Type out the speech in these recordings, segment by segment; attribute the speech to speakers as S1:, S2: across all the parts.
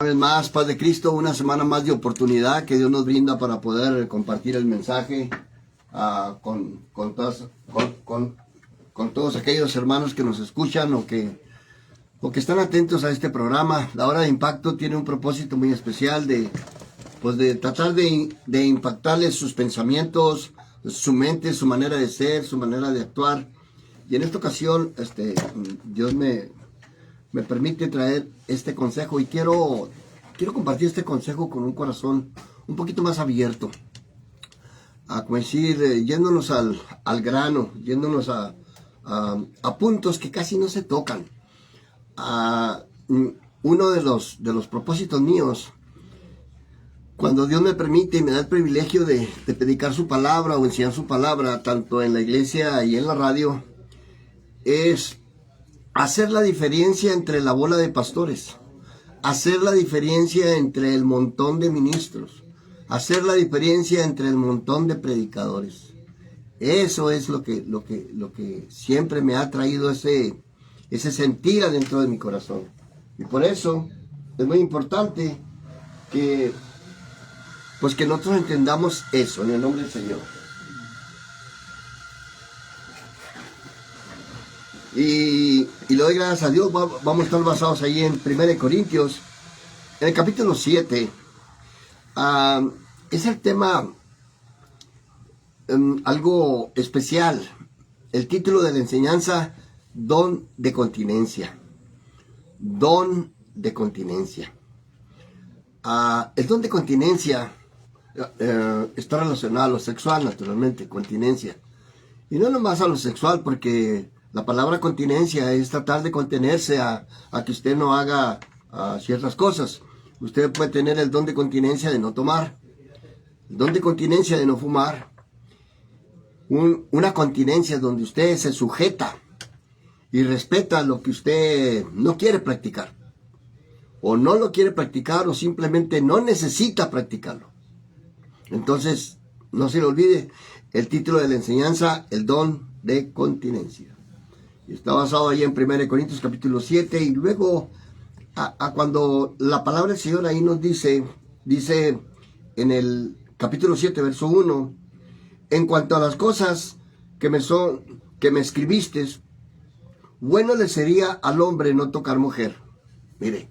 S1: vez más, paz de Cristo, una semana más de oportunidad que Dios nos brinda para poder compartir el mensaje con todos aquellos hermanos que nos escuchan o que están atentos a este programa. La Hora de Impacto tiene un propósito muy especial de tratar de impactarles sus pensamientos, su mente, su manera de ser, su manera de actuar. Y en esta ocasión, Dios me permite traer este consejo y quiero compartir este consejo con un corazón un poquito más abierto. Como decir, yéndonos al grano, yéndonos a puntos que casi no se tocan. Uno de los propósitos míos, cuando Dios me permite y me da el privilegio de predicar su palabra o enseñar su palabra, tanto en la iglesia y en la radio, es hacer la diferencia entre la bola de pastores, hacer la diferencia entre el montón de ministros, hacer la diferencia entre el montón de predicadores. Eso es lo que siempre me ha traído ese sentir adentro de mi corazón. Y por eso es muy importante que nosotros entendamos eso en el nombre del Señor. Y le doy gracias a Dios. Vamos a estar basados ahí en 1 Corintios, en el capítulo 7. Es el tema algo especial. El título de la enseñanza: don de continencia. Don de continencia. El don de continencia está relacionado a lo sexual, naturalmente, continencia. Y no nomás a lo sexual, porque la palabra continencia es tratar de contenerse a que usted no haga ciertas cosas. Usted puede tener el don de continencia de no tomar, el don de continencia de no fumar, una continencia donde usted se sujeta y respeta lo que usted no quiere practicar, o no lo quiere practicar, o simplemente no necesita practicarlo. Entonces, no se le olvide el título de la enseñanza: el don de continencia. Y está basado ahí en 1 Corintios capítulo 7, y luego cuando la palabra del Señor ahí nos dice en el capítulo 7, verso 1, en cuanto a las cosas que me escribiste, bueno le sería al hombre no tocar mujer. Mire,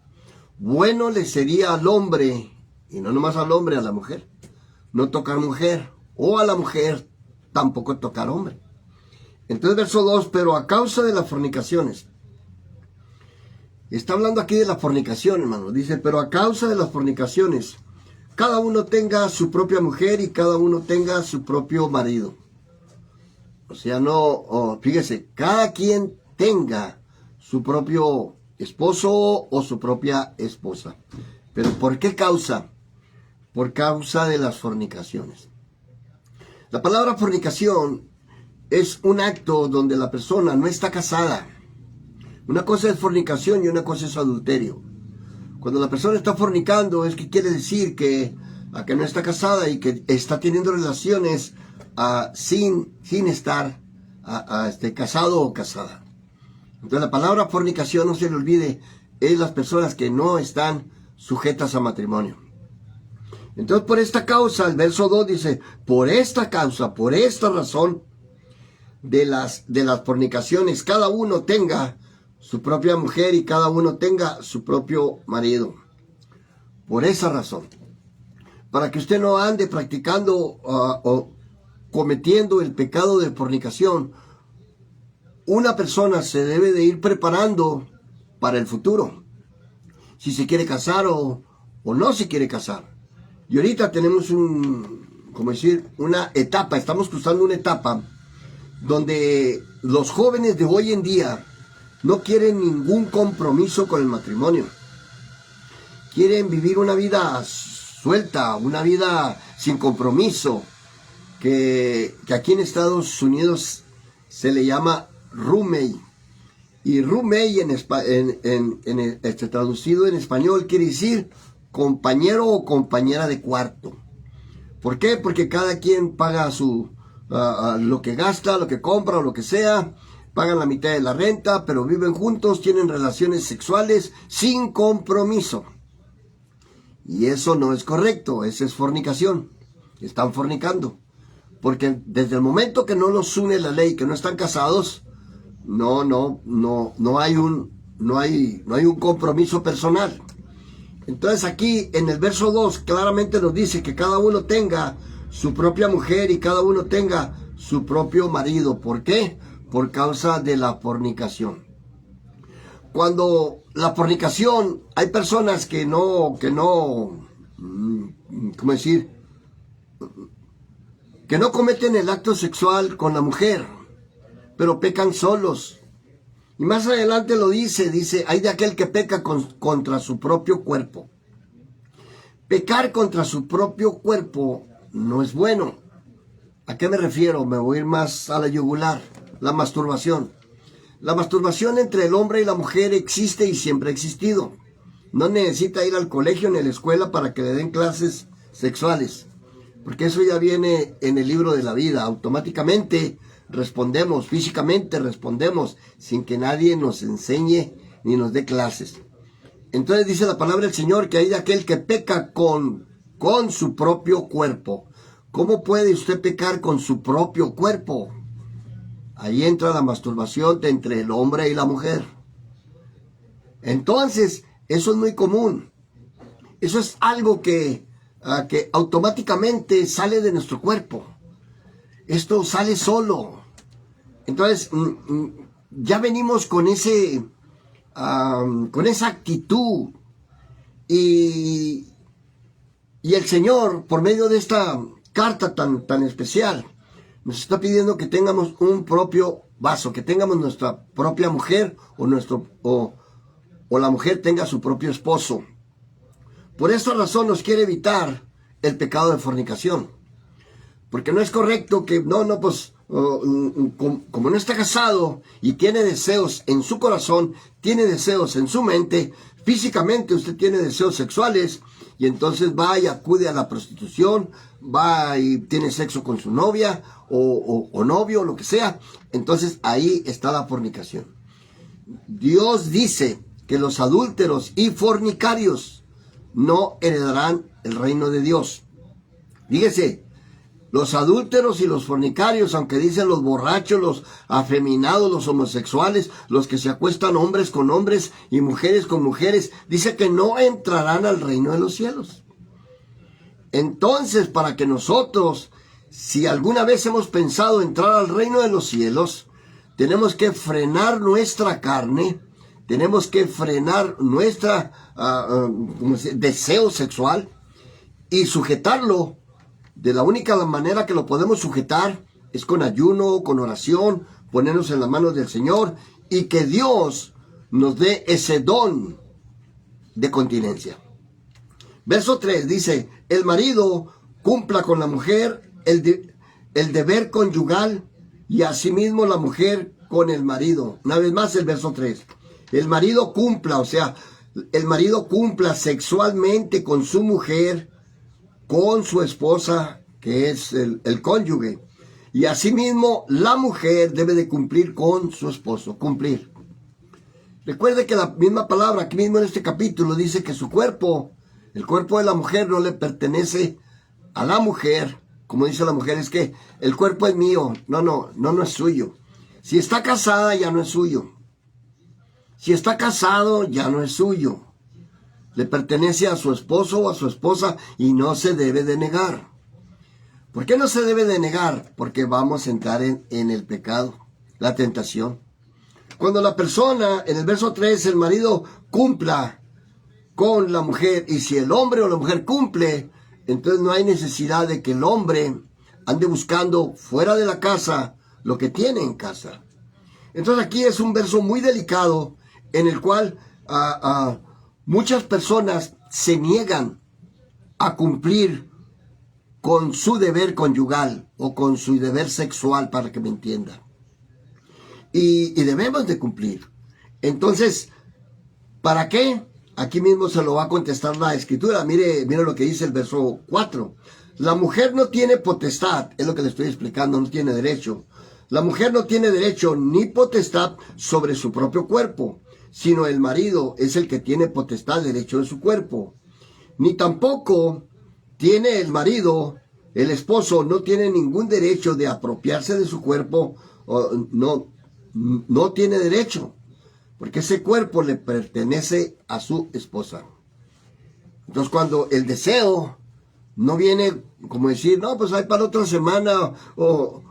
S1: bueno le sería al hombre, y no nomás al hombre, a la mujer, no tocar mujer, o a la mujer tampoco tocar hombre. Entonces, verso 2, pero a causa de las fornicaciones. Está hablando aquí de la fornicación, hermano. Dice, pero a causa de las fornicaciones, cada uno tenga su propia mujer y cada uno tenga su propio marido. O sea, fíjese, cada quien tenga su propio esposo o su propia esposa. Pero ¿por qué causa? Por causa de las fornicaciones. La palabra fornicación es un acto donde la persona no está casada. Una cosa es fornicación y una cosa es adulterio. Cuando la persona está fornicando, es que quiere decir que no está casada y que está teniendo relaciones sin estar casado o casada. Entonces la palabra fornicación, no se le olvide, es las personas que no están sujetas a matrimonio. Entonces, por esta causa, el verso 2 dice, por esta causa, por esta razón de las fornicaciones, cada uno tenga su propia mujer y cada uno tenga su propio marido. Por esa razón, para que usted no ande practicando o cometiendo el pecado de fornicación, una persona se debe de ir preparando para el futuro, si se quiere casar o no se quiere casar. Y ahorita tenemos una etapa, estamos cruzando una etapa donde los jóvenes de hoy en día no quieren ningún compromiso con el matrimonio. Quieren vivir una vida suelta, una vida sin compromiso, que aquí en Estados Unidos se le llama roommate. Y roommate traducido en español quiere decir compañero o compañera de cuarto. ¿Por qué? Porque cada quien paga lo que gasta, lo que compra o lo que sea, pagan la mitad de la renta, pero viven juntos, tienen relaciones sexuales sin compromiso. Y eso no es correcto, eso es fornicación. Están fornicando. Porque desde el momento que no los une la ley, que no están casados, no hay un compromiso personal. Entonces aquí en el verso 2 claramente nos dice que cada uno tenga su propia mujer y cada uno tenga su propio marido. ¿Por qué? Por causa de la fornicación. Cuando la fornicación, hay personas ¿cómo decir? Que no cometen el acto sexual con la mujer, pero pecan solos. Y más adelante lo dice, hay de aquel que peca contra su propio cuerpo. Pecar contra su propio cuerpo no es bueno. ¿A qué me refiero? Me voy a ir más a la yugular. La masturbación. La masturbación entre el hombre y la mujer existe y siempre ha existido. No necesita ir al colegio ni a la escuela para que le den clases sexuales, porque eso ya viene en el libro de la vida. Automáticamente respondemos, físicamente respondemos, sin que nadie nos enseñe ni nos dé clases. Entonces dice la palabra del Señor que hay de aquel que peca con su propio cuerpo. ¿Cómo puede usted pecar con su propio cuerpo? Ahí entra la masturbación entre el hombre y la mujer. Entonces, eso es muy común. Eso es algo que automáticamente sale de nuestro cuerpo. Esto sale solo. Entonces, ya venimos con esa actitud. Y el Señor, por medio de esta carta tan especial, nos está pidiendo que tengamos un propio vaso, que tengamos nuestra propia mujer o la mujer tenga su propio esposo. Por esta razón nos quiere evitar el pecado de fornicación. Porque no es correcto que, como no está casado y tiene deseos en su corazón, tiene deseos en su mente, físicamente usted tiene deseos sexuales, y entonces va y acude a la prostitución, va y tiene sexo con su novia o novio, o lo que sea. Entonces ahí está la fornicación. Dios dice que los adúlteros y fornicarios no heredarán el reino de Dios. Fíjese, los adúlteros y los fornicarios, aunque dicen los borrachos, los afeminados, los homosexuales, los que se acuestan hombres con hombres y mujeres con mujeres, dice que no entrarán al reino de los cielos. Entonces, para que nosotros, si alguna vez hemos pensado entrar al reino de los cielos, tenemos que frenar nuestra carne, tenemos que frenar nuestra deseo sexual y sujetarlo. De la única manera que lo podemos sujetar es con ayuno, con oración, ponernos en las manos del Señor y que Dios nos dé ese don de continencia. Verso 3 dice, el marido cumpla con la mujer el deber conyugal y asimismo la mujer con el marido. Una vez más el verso 3. El marido cumpla, o sea, el marido cumpla sexualmente con su mujer, con su esposa, que es el cónyuge. Y asimismo, la mujer debe de cumplir con su esposo, cumplir. Recuerde que la misma palabra, aquí mismo en este capítulo, dice que su cuerpo, el cuerpo de la mujer no le pertenece a la mujer. Como dice la mujer, es que el cuerpo es mío. No es suyo. Si está casada, ya no es suyo. Si está casado, ya no es suyo. Le pertenece a su esposo o a su esposa y no se debe de negar. ¿Por qué no se debe de negar? Porque vamos a entrar en el pecado, la tentación. Cuando la persona, en el verso 3, el marido cumpla con la mujer, y si el hombre o la mujer cumple, entonces no hay necesidad de que el hombre ande buscando fuera de la casa lo que tiene en casa. Entonces aquí es un verso muy delicado en el cual muchas personas se niegan a cumplir con su deber conyugal o con su deber sexual, para que me entienda. Y debemos de cumplir. Entonces, ¿para qué? Aquí mismo se lo va a contestar la Escritura. Mire lo que dice el verso 4. La mujer no tiene potestad, es lo que le estoy explicando, no tiene derecho. La mujer no tiene derecho ni potestad sobre su propio cuerpo, sino el marido es el que tiene potestad, derecho de su cuerpo. ni tampoco tiene el marido, el esposo, no tiene ningún derecho de apropiarse de su cuerpo, no tiene derecho, porque ese cuerpo le pertenece a su esposa. Entonces, cuando el deseo no viene como decir, no, pues hay para otra semana, o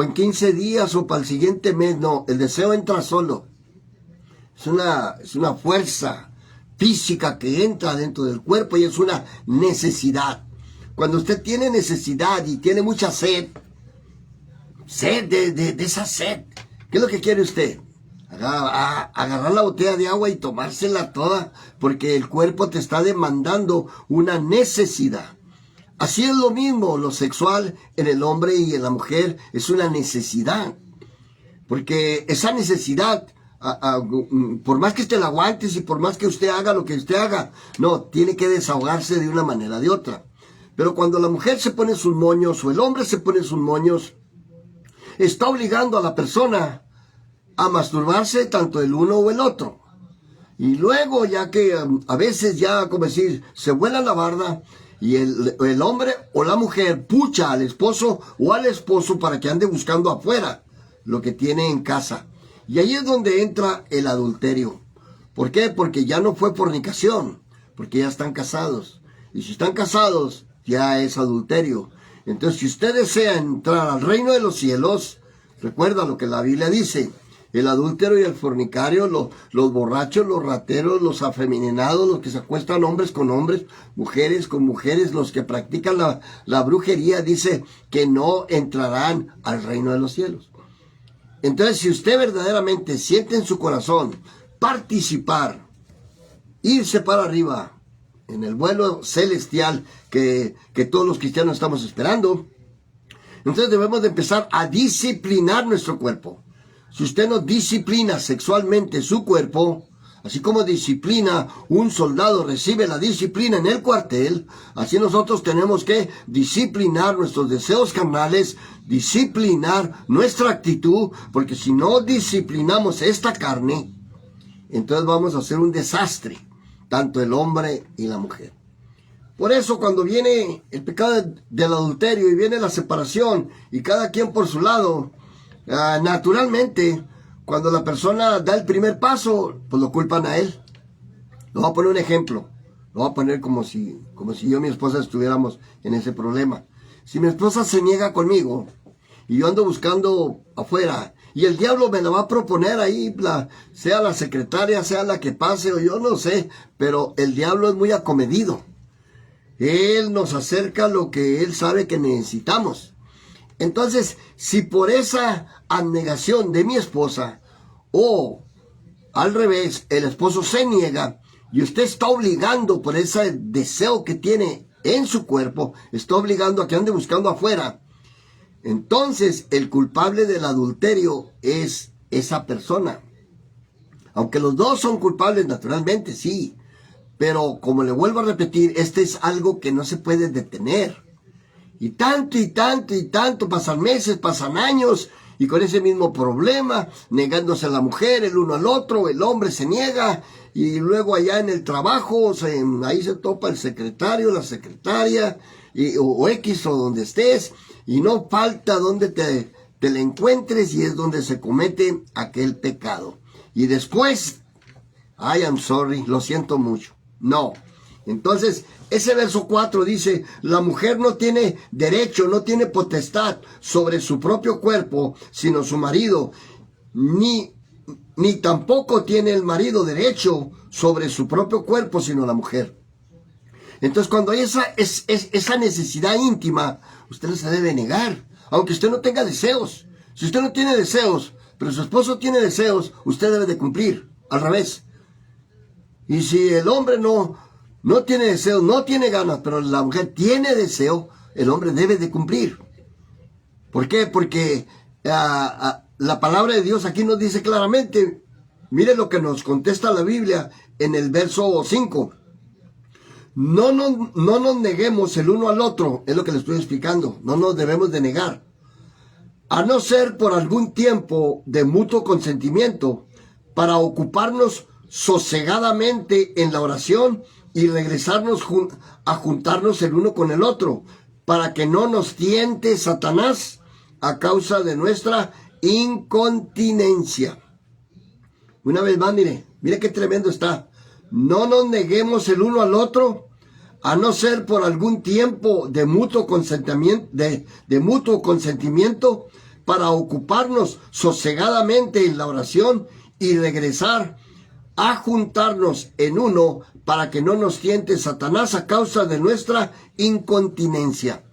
S1: en 15 días, o para el siguiente mes, no, el deseo entra solo. Es una fuerza física que entra dentro del cuerpo y es una necesidad. Cuando usted tiene necesidad y tiene mucha sed de esa sed, ¿qué es lo que quiere usted? Agarrar la botella de agua y tomársela toda, porque el cuerpo te está demandando una necesidad. Así es lo mismo, lo sexual en el hombre y en la mujer es una necesidad, porque esa necesidad, por más que usted la aguantes y por más que usted haga lo que usted haga, no, tiene que desahogarse de una manera o de otra. Pero cuando la mujer se pone sus moños o el hombre se pone sus moños, está obligando a la persona a masturbarse tanto el uno o el otro. Y luego, ya que a veces ya, como decir, se vuela la barda y el hombre o la mujer pucha al esposo o al esposo para que ande buscando afuera lo que tiene en casa. Y ahí es donde entra el adulterio. ¿Por qué? Porque ya no fue fornicación, porque ya están casados. Y si están casados, ya es adulterio. Entonces, si usted desea entrar al reino de los cielos, recuerda lo que la Biblia dice. El adúltero y el fornicario, los borrachos, los rateros, los afeminados, los que se acuestan hombres con hombres, mujeres con mujeres, los que practican la brujería, dice que no entrarán al reino de los cielos. Entonces, si usted verdaderamente siente en su corazón participar, irse para arriba, en el vuelo celestial que todos los cristianos estamos esperando, entonces debemos de empezar a disciplinar nuestro cuerpo. Si usted no disciplina sexualmente su cuerpo, así como disciplina un soldado recibe la disciplina en el cuartel, así nosotros tenemos que disciplinar nuestros deseos carnales, disciplinar nuestra actitud, porque si no disciplinamos esta carne, entonces vamos a hacer un desastre, tanto el hombre y la mujer. Por eso cuando viene el pecado del adulterio y viene la separación y cada quien por su lado, naturalmente, cuando la persona da el primer paso, pues lo culpan a él. Le voy a poner un ejemplo. Lo voy a poner como si yo y mi esposa estuviéramos en ese problema. Si mi esposa se niega conmigo y yo ando buscando afuera y el diablo me la va a proponer ahí, sea la secretaria, sea la que pase o yo no sé, pero el diablo es muy acomedido. Él nos acerca lo que él sabe que necesitamos. Entonces, si por esa abnegación de mi esposa o al revés, el esposo se niega y usted está obligando por ese deseo que tiene en su cuerpo, está obligando a que ande buscando afuera, entonces el culpable del adulterio es esa persona. Aunque los dos son culpables naturalmente, sí, pero como le vuelvo a repetir, este es algo que no se puede detener. Y tanto, pasan meses, pasan años, y con ese mismo problema, negándose a la mujer, el uno al otro, el hombre se niega, y luego allá en el trabajo, ahí se topa el secretario, la secretaria, o X o donde estés, y no falta donde te le encuentres, y es donde se comete aquel pecado. Y después, I am sorry, lo siento mucho. No. Entonces, ese verso 4 dice, la mujer no tiene derecho, no tiene potestad sobre su propio cuerpo, sino su marido, ni tampoco tiene el marido derecho sobre su propio cuerpo, sino la mujer. Entonces, cuando hay esa necesidad íntima, usted no se debe negar, aunque usted no tenga deseos. Si usted no tiene deseos, pero su esposo tiene deseos, usted debe de cumplir, al revés. Y si el hombre no tiene deseo, no tiene ganas, pero la mujer tiene deseo, el hombre debe de cumplir. ¿Por qué? Porque la palabra de Dios aquí nos dice claramente, mire lo que nos contesta la Biblia en el verso 5. No nos neguemos el uno al otro, es lo que le estoy explicando, no nos debemos de negar. A no ser por algún tiempo de mutuo consentimiento, para ocuparnos sosegadamente en la oración y regresarnos a juntarnos el uno con el otro, para que no nos tiente Satanás a causa de nuestra incontinencia. Una vez más, mire qué tremendo está. No nos neguemos el uno al otro, a no ser por algún tiempo de mutuo consentimiento, para ocuparnos sosegadamente en la oración y regresar a juntarnos en uno, para que no nos tiente Satanás a causa de nuestra incontinencia.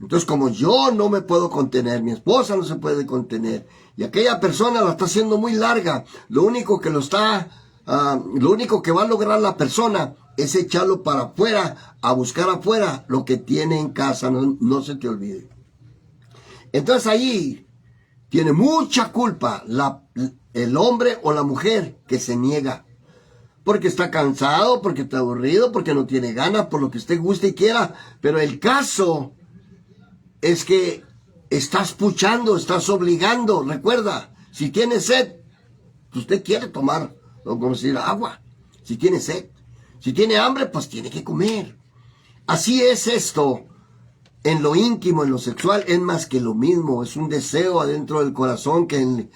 S1: Entonces, como yo no me puedo contener, mi esposa no se puede contener, y aquella persona la está haciendo muy larga, lo único que va a lograr la persona es echarlo para afuera, a buscar afuera lo que tiene en casa, no se te olvide. Entonces ahí tiene mucha culpa el hombre o la mujer que se niega. Porque está cansado, porque está aburrido, porque no tiene ganas, por lo que usted guste y quiera. Pero el caso es que estás puchando, estás obligando. Recuerda, si tiene sed, usted quiere tomar, como decir, agua. Si tiene sed. Si tiene hambre, pues tiene que comer. Así es esto. En lo íntimo, en lo sexual, es más que lo mismo. Es un deseo adentro del corazón que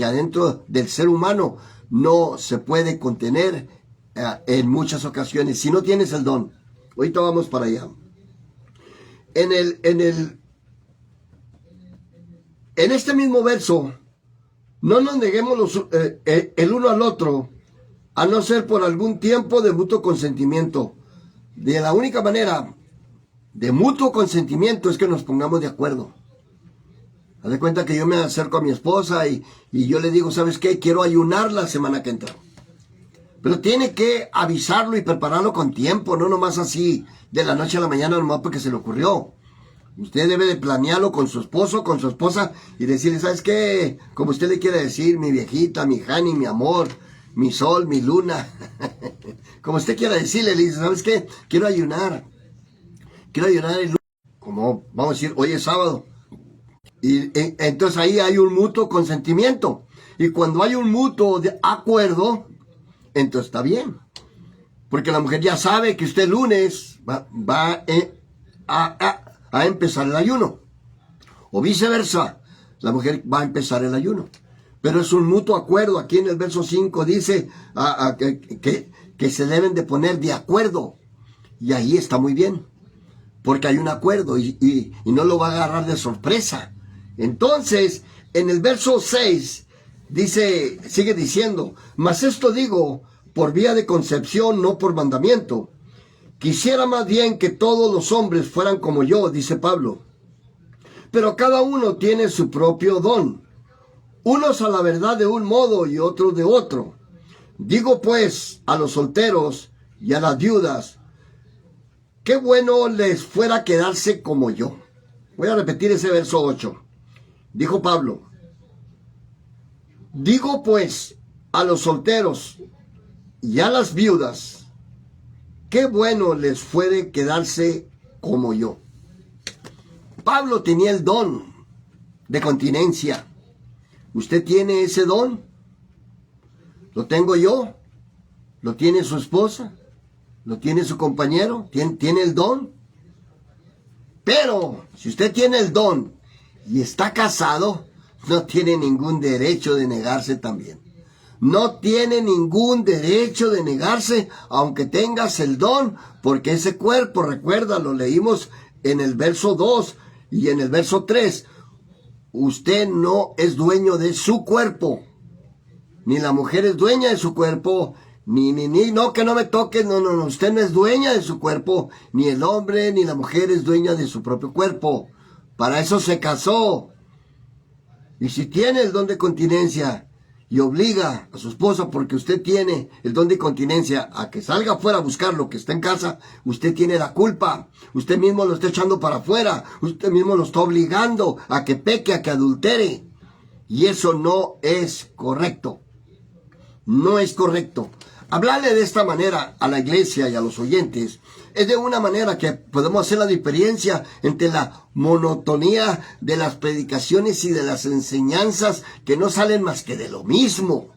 S1: adentro del ser humano no se puede contener en muchas ocasiones. Si no tienes el don. Ahorita vamos para allá. En este mismo verso, no nos neguemos el uno al otro, a no ser por algún tiempo de mutuo consentimiento. De la única manera de mutuo consentimiento es que nos pongamos de acuerdo. Haz de cuenta que yo me acerco a mi esposa y yo le digo, ¿sabes qué? Quiero ayunar la semana que entra. Pero tiene que avisarlo y prepararlo con tiempo, no nomás así de la noche a la mañana, nomás porque se le ocurrió. Usted debe de planearlo con su esposo, con su esposa y decirle, ¿sabes qué? Como usted le quiere decir, mi viejita, mi Hani, mi amor, mi sol, mi luna. Como usted quiera decirle, le dice, ¿sabes qué? Quiero ayunar el lunes. Como vamos a decir, hoy es sábado. Y entonces ahí hay un mutuo consentimiento. Y cuando hay un mutuo de acuerdo, entonces está bien. Porque la mujer ya sabe que usted el lunes va a empezar el ayuno. O viceversa, la mujer va a empezar el ayuno. Pero es un mutuo acuerdo. Aquí en el verso 5 dice que se deben de poner de acuerdo. Y ahí está muy bien. Porque hay un acuerdo y no lo va a agarrar de sorpresa. Entonces, en el verso 6 sigue diciendo, mas esto digo por vía de concepción, no por mandamiento. Quisiera más bien que todos los hombres fueran como yo, dice Pablo. Pero cada uno tiene su propio don. Unos a la verdad de un modo y otros de otro. Digo pues a los solteros y a las viudas, qué bueno les fuera quedarse como yo. Voy a repetir ese verso 8. Dijo Pablo, digo pues a los solteros y a las viudas, qué bueno les fuere quedarse como yo. Pablo tenía el don de continencia. ¿Usted tiene ese don? ¿Lo tengo yo? ¿Lo tiene su esposa? ¿Lo tiene su compañero? ¿Tiene el don? Pero si usted tiene el don y está casado, no tiene ningún derecho de negarse también. No tiene ningún derecho de negarse aunque tengas el don, porque ese cuerpo, recuerda, lo leímos en el verso 2 y en el verso 3. Usted no es dueño de su cuerpo. Ni la mujer es dueña de su cuerpo, no, que no me toque, no, usted no es dueña de su cuerpo, ni el hombre ni la mujer es dueña de su propio cuerpo. Para eso se casó. Y si tiene el don de continencia y obliga a su esposa porque usted tiene el don de continencia a que salga afuera a buscar lo que está en casa, usted tiene la culpa. Usted mismo lo está echando para afuera. Usted mismo lo está obligando a que peque, a que adultere. Y eso no es correcto. No es correcto. Hablarle de esta manera a la iglesia y a los oyentes es de una manera que podemos hacer la diferencia entre la monotonía de las predicaciones y de las enseñanzas que no salen más que de lo mismo.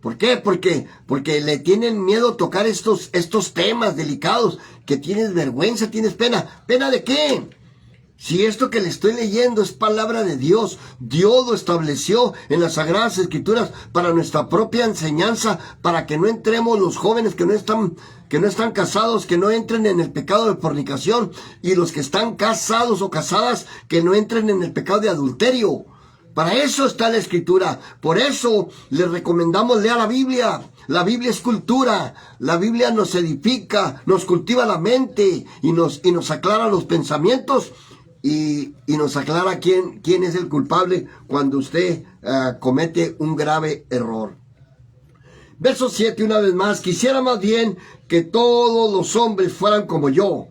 S1: ¿Por qué? Porque le tienen miedo tocar estos temas delicados, que tienes vergüenza, tienes pena. ¿Pena de qué? Si esto que le estoy leyendo es palabra de Dios, Dios lo estableció en las Sagradas Escrituras para nuestra propia enseñanza, para que no entremos los jóvenes que no están casados, que no entren en el pecado de fornicación, y los que están casados o casadas, que no entren en el pecado de adulterio. Para eso está la Escritura. Por eso les recomendamos leer la Biblia. La Biblia es cultura. La Biblia nos edifica, nos cultiva la mente y nos aclara los pensamientos. Y nos aclara quién es el culpable cuando usted comete un grave error. Verso 7, una vez más: quisiera más bien que todos los hombres fueran como yo,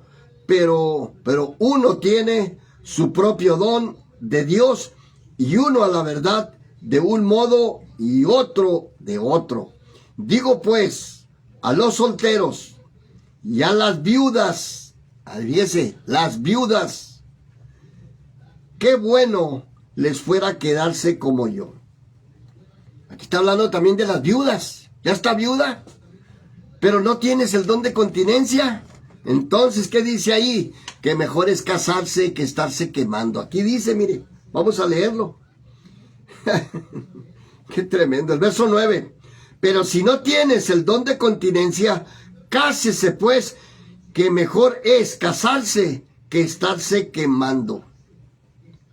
S1: pero uno tiene su propio don de Dios, y uno a la verdad de un modo y otro de otro. Digo pues a los solteros y a las viudas, adviese, las viudas, qué bueno les fuera quedarse como yo. Aquí está hablando también de las viudas. Ya está viuda, pero no tienes el don de continencia. Entonces, ¿qué dice ahí? Que mejor es casarse que estarse quemando. Aquí dice, mire, vamos a leerlo. Qué tremendo. El verso 9. Pero si no tienes el don de continencia, cásese pues, que mejor es casarse que estarse quemando.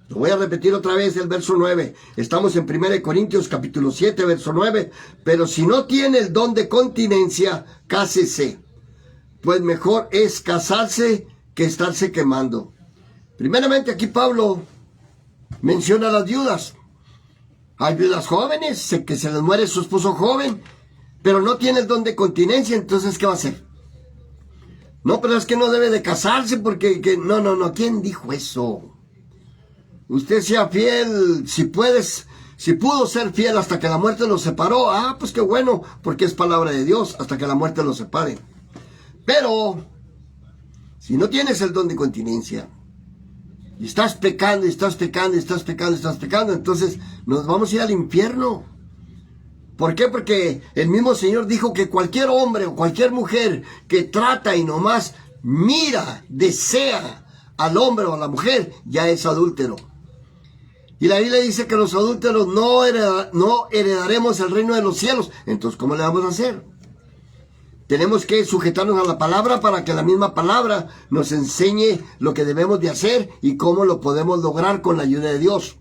S1: Lo voy a repetir otra vez, el verso 9. Estamos en 1 Corintios capítulo 7, verso 9. Pero si no tiene el don de continencia, cásese, pues mejor es casarse que estarse quemando. Primeramente aquí Pablo menciona a las viudas. Hay viudas jóvenes, que se les muere su esposo joven, pero no tiene el don de continencia. Entonces, ¿qué va a hacer? No, pero es que no debe de casarse porque... No. ¿Quién dijo eso? Usted sea fiel, si pudo ser fiel hasta que la muerte los separó. Pues qué bueno, porque es palabra de Dios, hasta que la muerte los separe. Pero, si no tienes el don de continencia, y estás pecando, entonces nos vamos a ir al infierno. ¿Por qué? Porque el mismo Señor dijo que cualquier hombre o cualquier mujer que trata y nomás mira, desea al hombre o a la mujer, ya es adúltero. Y la Biblia dice que los adúlteros no heredaremos el reino de los cielos. Entonces, ¿cómo le vamos a hacer? Tenemos que sujetarnos a la palabra para que la misma palabra nos enseñe lo que debemos de hacer y cómo lo podemos lograr con la ayuda de Dios.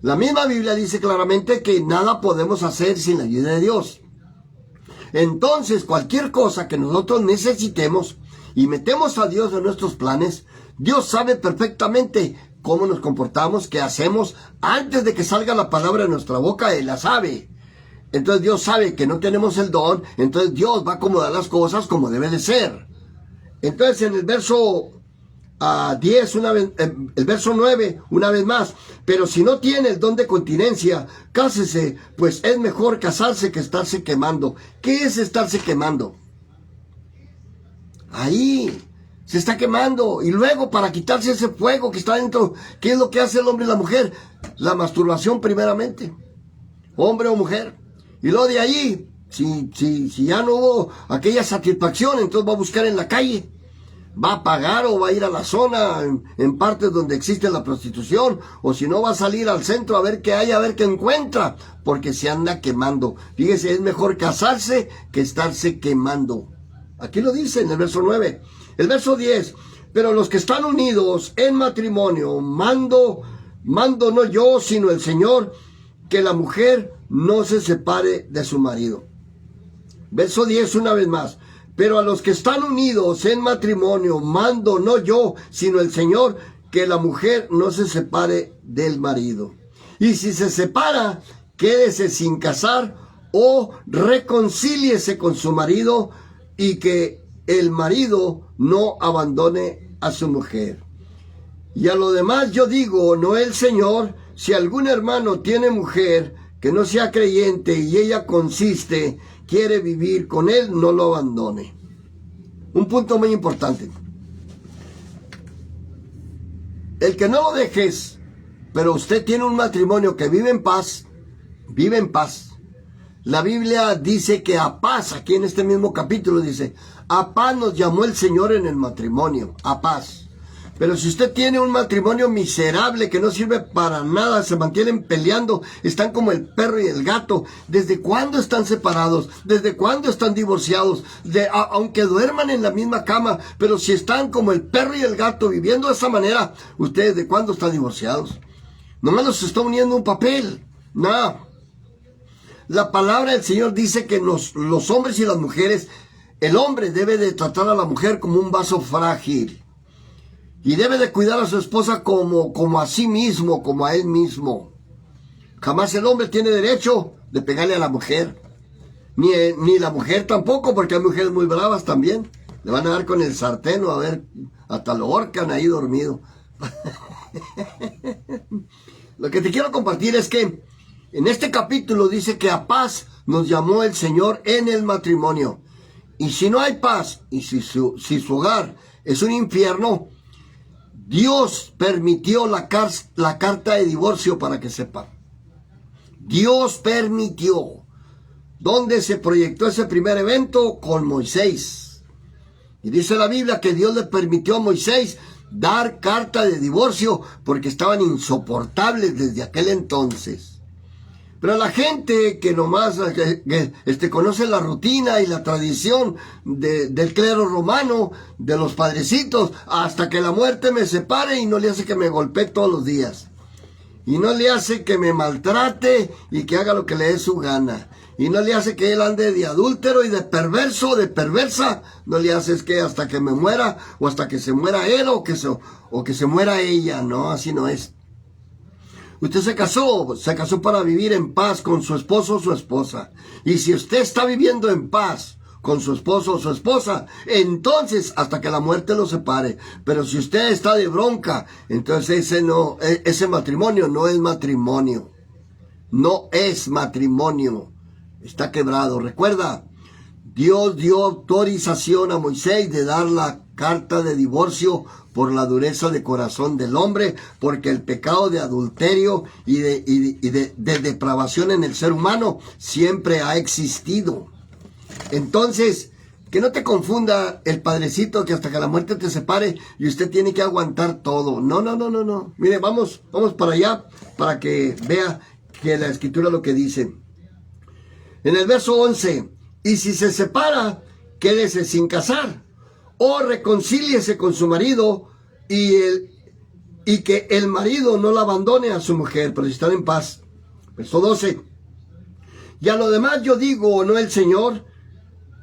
S1: La misma Biblia dice claramente que nada podemos hacer sin la ayuda de Dios. Entonces, cualquier cosa que nosotros necesitemos y metemos a Dios en nuestros planes, Dios sabe perfectamente cómo nos comportamos, qué hacemos. Antes de que salga la palabra de nuestra boca, Él la sabe. Entonces Dios sabe que no tenemos el don, entonces Dios va a acomodar las cosas como debe de ser. Entonces en el verso 10, el verso 9, una vez más: pero si no tiene el don de continencia, cásese, pues es mejor casarse que estarse quemando. ¿Qué es estarse quemando? Ahí se está quemando, y luego para quitarse ese fuego que está dentro, ¿qué es lo que hace el hombre y la mujer? La masturbación primeramente, hombre o mujer, y luego de ahí, si ya no hubo aquella satisfacción, entonces va a buscar en la calle, va a pagar o va a ir a la zona, en partes donde existe la prostitución, o si no va a salir al centro a ver qué hay, a ver qué encuentra, porque se anda quemando. Fíjese, es mejor casarse que estarse quemando. Aquí lo dice en el verso 9. El verso 10: pero los que están unidos en matrimonio, mando no yo, sino el Señor, que la mujer no se separe de su marido. Verso 10, una vez más: pero a los que están unidos en matrimonio, mando no yo, sino el Señor, que la mujer no se separe del marido. Y si se separa, quédese sin casar o reconcíliese con su marido, y que el marido no abandone a su mujer. Y a lo demás yo digo, no el Señor: si algún hermano tiene mujer que no sea creyente y ella quiere vivir con él, no lo abandone. Un punto muy importante: el que no lo dejes, pero usted tiene un matrimonio que vive en paz, La Biblia dice que a paz, aquí en este mismo capítulo dice, a paz nos llamó el Señor en el matrimonio, a paz. Pero si usted tiene un matrimonio miserable que no sirve para nada, se mantienen peleando, están como el perro y el gato. ¿Desde cuándo están separados? ¿Desde cuándo están divorciados? Aunque duerman en la misma cama, pero si están como el perro y el gato viviendo de esa manera, ¿ustedes de cuándo están divorciados? Nomás los está uniendo un papel. No. La palabra del Señor dice que los hombres y las mujeres, el hombre debe de tratar a la mujer como un vaso frágil. Y debe de cuidar a su esposa como a sí mismo, como a él mismo. Jamás el hombre tiene derecho de pegarle a la mujer. Ni la mujer tampoco, porque hay mujeres muy bravas también. Le van a dar con el sartén o a ver, hasta lo ahorcan ahí dormido. Lo que te quiero compartir es que en este capítulo dice que a paz nos llamó el Señor en el matrimonio. Y si no hay paz, y si su hogar es un infierno, Dios permitió la carta de divorcio para que sepa. Dios permitió. ¿Dónde se proyectó ese primer evento? Con Moisés. Y dice la Biblia que Dios le permitió a Moisés dar carta de divorcio porque estaban insoportables desde aquel entonces. Pero la gente que nomás conoce la rutina y la tradición del clero romano, de los padrecitos, hasta que la muerte me separe y no le hace que me golpee todos los días. Y no le hace que me maltrate y que haga lo que le dé su gana. Y no le hace que él ande de adúltero y de perverso, de perversa. No le hace es que hasta que me muera o hasta que se muera él o que se muera ella. No, así no es. Usted se casó para vivir en paz con su esposo o su esposa. Y si usted está viviendo en paz con su esposo o su esposa, entonces hasta que la muerte lo separe. Pero si usted está de bronca, entonces ese matrimonio no es matrimonio. No es matrimonio. Está quebrado. Recuerda, Dios dio autorización a Moisés de dar la carta de divorcio por la dureza de corazón del hombre, porque el pecado de adulterio y de depravación en el ser humano siempre ha existido. Entonces, que no te confunda el padrecito que hasta que la muerte te separe y usted tiene que aguantar todo. No. Mire, vamos para allá para que vea que la Escritura lo que dice. En el verso 11, y si se separa, quédese sin casar, o reconcíliese con su marido, y que el marido no la abandone a su mujer, pero si están en paz. Verso 12, y a lo demás yo digo, no el Señor,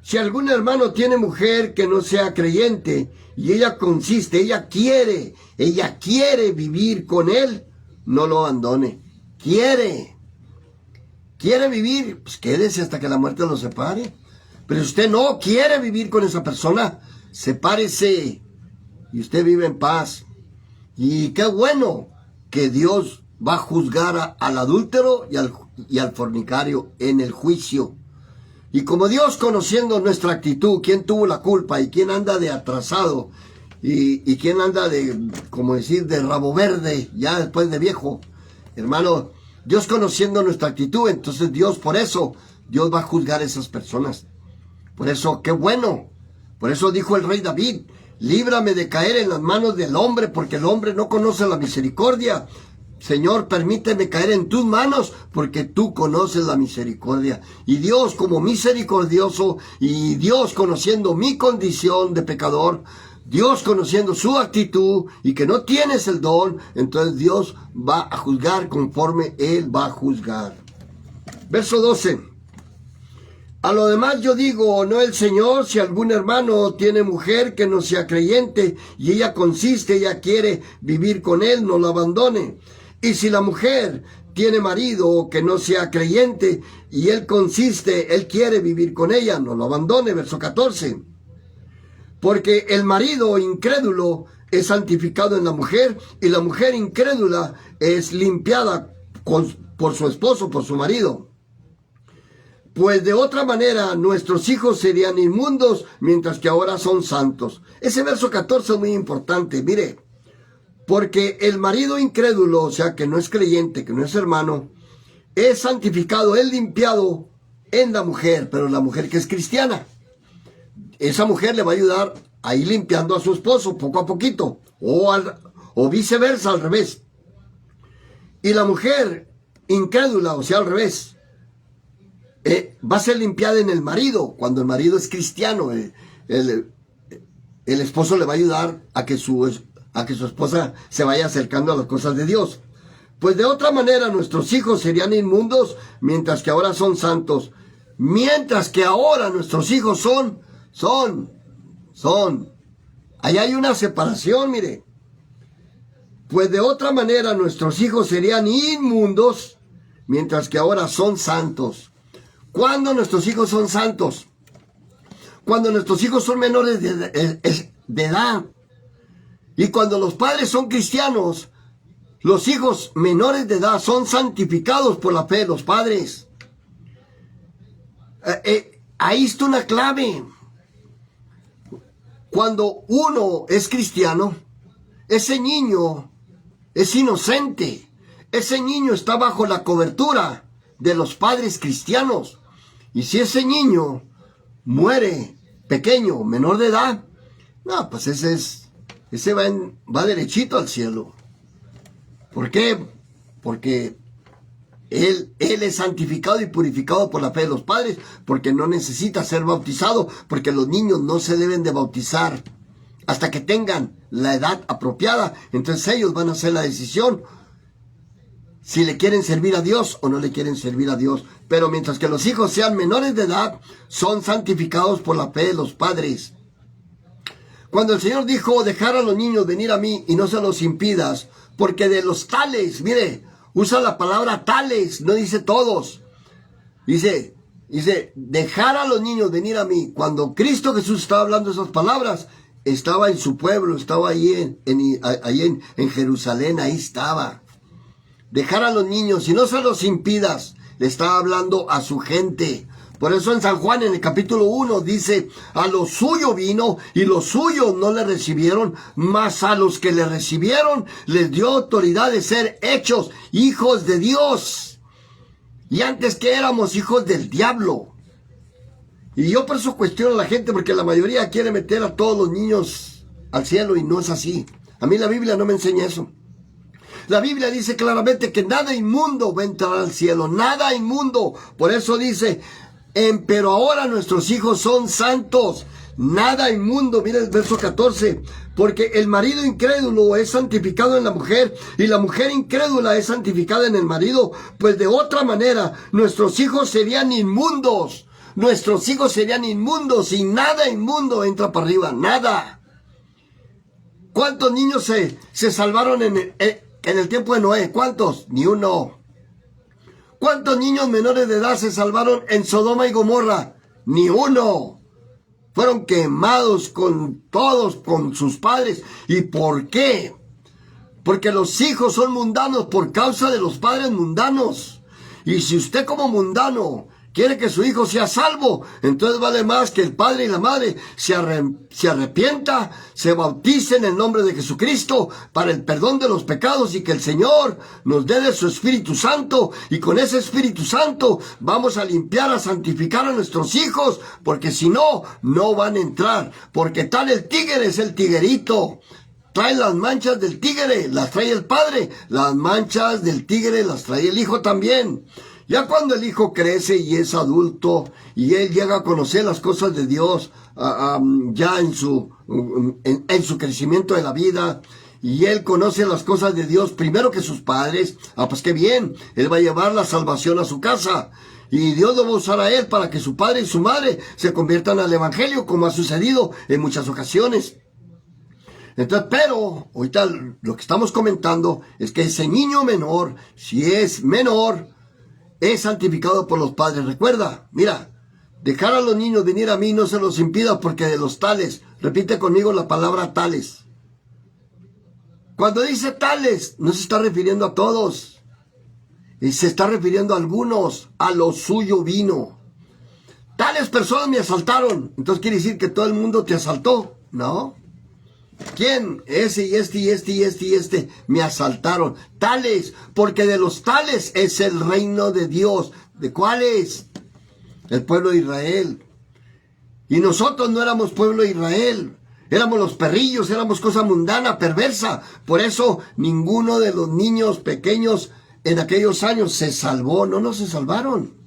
S1: si algún hermano tiene mujer que no sea creyente, y ella quiere vivir con él, no lo abandone. Quiere vivir, pues quédese hasta que la muerte lo separe. Pero si usted no quiere vivir con esa persona, sepárese y usted vive en paz. Y qué bueno que Dios va a juzgar al adúltero y al fornicario en el juicio. Y como Dios, conociendo nuestra actitud, quién tuvo la culpa y quién anda de atrasado y quién anda de rabo verde ya después de viejo, hermano, Dios conociendo nuestra actitud, entonces Dios va a juzgar a esas personas. Por eso, qué bueno. Por eso dijo el rey David, líbrame de caer en las manos del hombre, porque el hombre no conoce la misericordia. Señor, permíteme caer en tus manos, porque tú conoces la misericordia. Y Dios, como misericordioso, y Dios conociendo mi condición de pecador, Dios conociendo su actitud y que no tienes el don, entonces Dios va a juzgar conforme Él va a juzgar. Verso 12. A lo demás yo digo, no el Señor, si algún hermano tiene mujer que no sea creyente y ella quiere vivir con él, no la abandone. Y si la mujer tiene marido que no sea creyente y él quiere vivir con ella, no lo abandone. Verso 14. Porque el marido incrédulo es santificado en la mujer y la mujer incrédula es limpiada por su esposo, por su marido. Pues de otra manera nuestros hijos serían inmundos, mientras que ahora son santos. Ese verso 14 es muy importante, mire. Porque el marido incrédulo, o sea, que no es creyente, que no es hermano, es santificado, es limpiado en la mujer, pero la mujer que es cristiana. Esa mujer le va a ayudar a ir limpiando a su esposo poco a poquito, o viceversa, al revés. Y la mujer incrédula, o sea, al revés, va a ser limpiada en el marido. Cuando el marido es cristiano, el esposo le va a ayudar a que su esposa se vaya acercando a las cosas de Dios. Pues de otra manera nuestros hijos serían inmundos, mientras que ahora son santos. Mientras que ahora nuestros hijos son. Ahí hay una separación, mire. Pues de otra manera nuestros hijos serían inmundos, mientras que ahora son santos. ¿Cuándo nuestros hijos son santos? Cuando nuestros hijos son menores de edad. Y cuando los padres son cristianos, los hijos menores de edad son santificados por la fe de los padres. Ahí está una clave. Cuando uno es cristiano, ese niño es inocente. Ese niño está bajo la cobertura de los padres cristianos. Y si ese niño muere pequeño, menor de edad, no, pues ese va derechito al cielo. ¿Por qué? Porque él es santificado y purificado por la fe de los padres, porque no necesita ser bautizado, porque los niños no se deben de bautizar hasta que tengan la edad apropiada. Entonces ellos van a hacer la decisión si le quieren servir a Dios o no le quieren servir a Dios. Pero mientras que los hijos sean menores de edad, son santificados por la fe de los padres. Cuando el Señor dijo, dejar a los niños venir a mí y no se los impidas, porque de los tales, mire, usa la palabra tales, no dice todos. Dice, dejar a los niños venir a mí. Cuando Cristo Jesús estaba hablando esas palabras, estaba en su pueblo, estaba ahí en Jerusalén, ahí estaba. Dejar a los niños y no se los impidas, le estaba hablando a su gente. Por eso en San Juan, en el capítulo 1, dice, a lo suyo vino y los suyos no le recibieron, mas a los que le recibieron les dio autoridad de ser hechos hijos de Dios. Y antes que éramos hijos del diablo. Y yo por eso cuestiono a la gente, porque la mayoría quiere meter a todos los niños al cielo y no es así. A mí la Biblia no me enseña eso. La Biblia dice claramente que nada inmundo va a entrar al cielo, nada inmundo. Por eso dice, pero ahora nuestros hijos son santos, nada inmundo. Mira el verso 14, porque el marido incrédulo es santificado en la mujer y la mujer incrédula es santificada en el marido, pues de otra manera nuestros hijos serían inmundos. Nuestros hijos serían inmundos y nada inmundo entra para arriba, nada. ¿Cuántos niños se salvaron en el tiempo de Noé? ¿Cuántos? Ni uno. ¿Cuántos niños menores de edad se salvaron en Sodoma y Gomorra? Ni uno. Fueron quemados con todos, con sus padres. ¿Y por qué? Porque los hijos son mundanos por causa de los padres mundanos. Y si usted como mundano quiere que su hijo sea salvo, entonces vale más que el padre y la madre se arrepienta, se bautice en el nombre de Jesucristo para el perdón de los pecados y que el Señor nos dé de su Espíritu Santo, y con ese Espíritu Santo vamos a limpiar, a santificar a nuestros hijos, porque si no, no van a entrar, porque tal el tigre es el tiguerito. Trae las manchas del tigre, las trae el padre, las manchas del tigre las trae el hijo también. Ya cuando el hijo crece y es adulto y él llega a conocer las cosas de Dios, ya en su crecimiento de la vida, y él conoce las cosas de Dios primero que sus padres, pues qué bien, él va a llevar la salvación a su casa. Y Dios lo va a usar a él para que su padre y su madre se conviertan al evangelio, como ha sucedido en muchas ocasiones. Entonces, pero ahorita lo que estamos comentando es que ese niño menor, si es menor, es santificado por los padres. Recuerda, mira, dejar a los niños venir a mí no se los impida, porque de los tales, repite conmigo la palabra tales. Cuando dice tales, no se está refiriendo a todos, y se está refiriendo a algunos. A lo suyo vino. Tales personas me asaltaron, entonces quiere decir que todo el mundo te asaltó. No. ¿Quién? Ese y este y este y este y este me asaltaron. Tales, porque de los tales es el reino de Dios. ¿De cuáles? el pueblo de Israel. Y nosotros no éramos pueblo de Israel. Éramos los perrillos, éramos cosa mundana, perversa. Por eso ninguno de los niños pequeños en aquellos años se salvó, no se salvaron.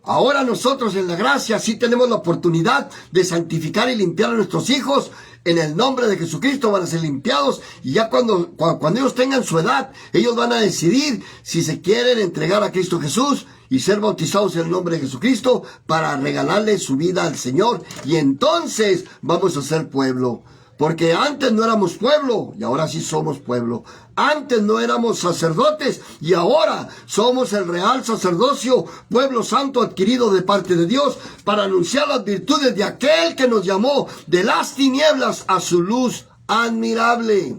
S1: Ahora nosotros en la gracia sí tenemos la oportunidad de santificar y limpiar a nuestros hijos. En el nombre de Jesucristo van a ser limpiados. Y ya cuando ellos tengan su edad, ellos van a decidir si se quieren entregar a Cristo Jesús y ser bautizados en el nombre de Jesucristo para regalarle su vida al Señor. Y entonces vamos a ser pueblo. Porque antes no éramos pueblo y ahora sí somos pueblo. Antes no éramos sacerdotes y ahora somos el real sacerdocio, pueblo santo adquirido de parte de Dios para anunciar las virtudes de aquel que nos llamó de las tinieblas a su luz admirable.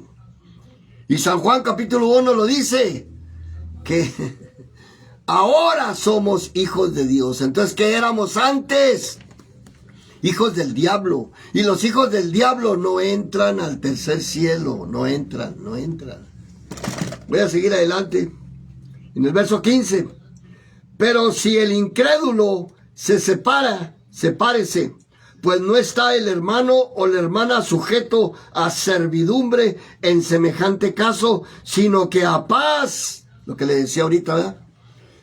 S1: Y San Juan capítulo 1 lo dice, que ahora somos hijos de Dios. Entonces, ¿qué éramos antes? Hijos del diablo. Y los hijos del diablo no entran al tercer cielo. No entran. Voy a seguir adelante. En el verso 15. Pero si el incrédulo se separa, sepárese, pues no está el hermano o la hermana sujeto a servidumbre en semejante caso, sino que a paz, lo que le decía ahorita, ¿verdad?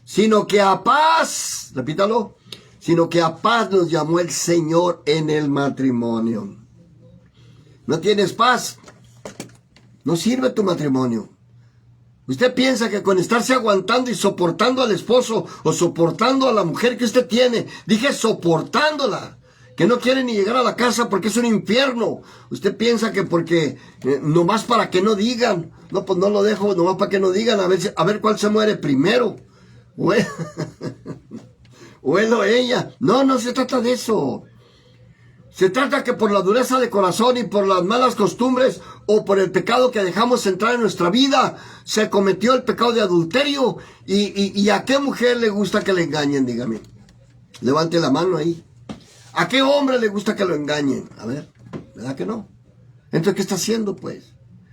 S1: Sino que a paz, repítalo, sino que a paz nos llamó el Señor en el matrimonio. ¿No tienes paz? No sirve tu matrimonio. Usted piensa que con estarse aguantando y soportando al esposo o soportando a la mujer que usted tiene, dije soportándola, que no quiere ni llegar a la casa porque es un infierno. Usted piensa que porque, nomás para que no digan, no, pues no lo dejo, nomás para que no digan, a ver cuál se muere primero. Bueno, o él o ella. No se trata de eso. Se trata que por la dureza de corazón y por las malas costumbres o por el pecado que dejamos entrar en nuestra vida, se cometió el pecado de adulterio. ¿Y a qué mujer le gusta que le engañen? Dígame. Levante la mano ahí. ¿A qué hombre le gusta que lo engañen? A ver, ¿verdad que no? Entonces, ¿qué está haciendo, pues?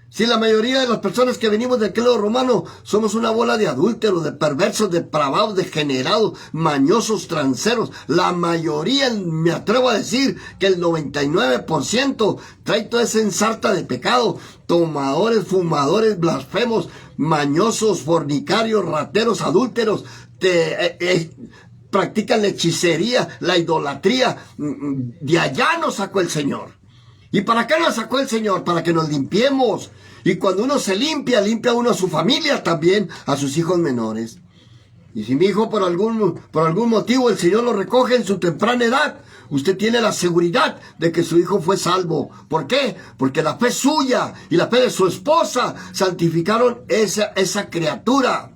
S1: Si la mayoría de las personas que venimos del clero romano somos una bola de adúlteros, de perversos, depravados, degenerados, mañosos, transeros. La mayoría, me atrevo a decir que el 99% trae toda esa ensarta de pecado. Tomadores, fumadores, blasfemos, mañosos, fornicarios, rateros, adúlteros, practican la hechicería, la idolatría. De allá nos sacó el Señor. ¿Y para qué nos sacó el Señor? Para que nos limpiemos. Y cuando uno se limpia, limpia uno a su familia también, a sus hijos menores. Y si mi hijo por algún motivo el Señor lo recoge en su temprana edad, usted tiene la seguridad de que su hijo fue salvo. ¿Por qué? Porque la fe suya y la fe de su esposa santificaron esa criatura.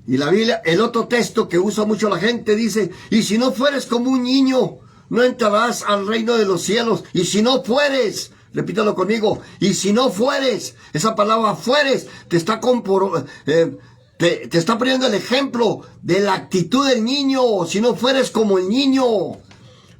S1: Y la Biblia, el otro texto que usa mucho la gente dice, y si no fueres como un niño, no entrarás al reino de los cielos. Y si no fueres, repítalo conmigo, y si no fueres, esa palabra fueres te está poniendo el ejemplo de la actitud del niño. Si no fueres como el niño.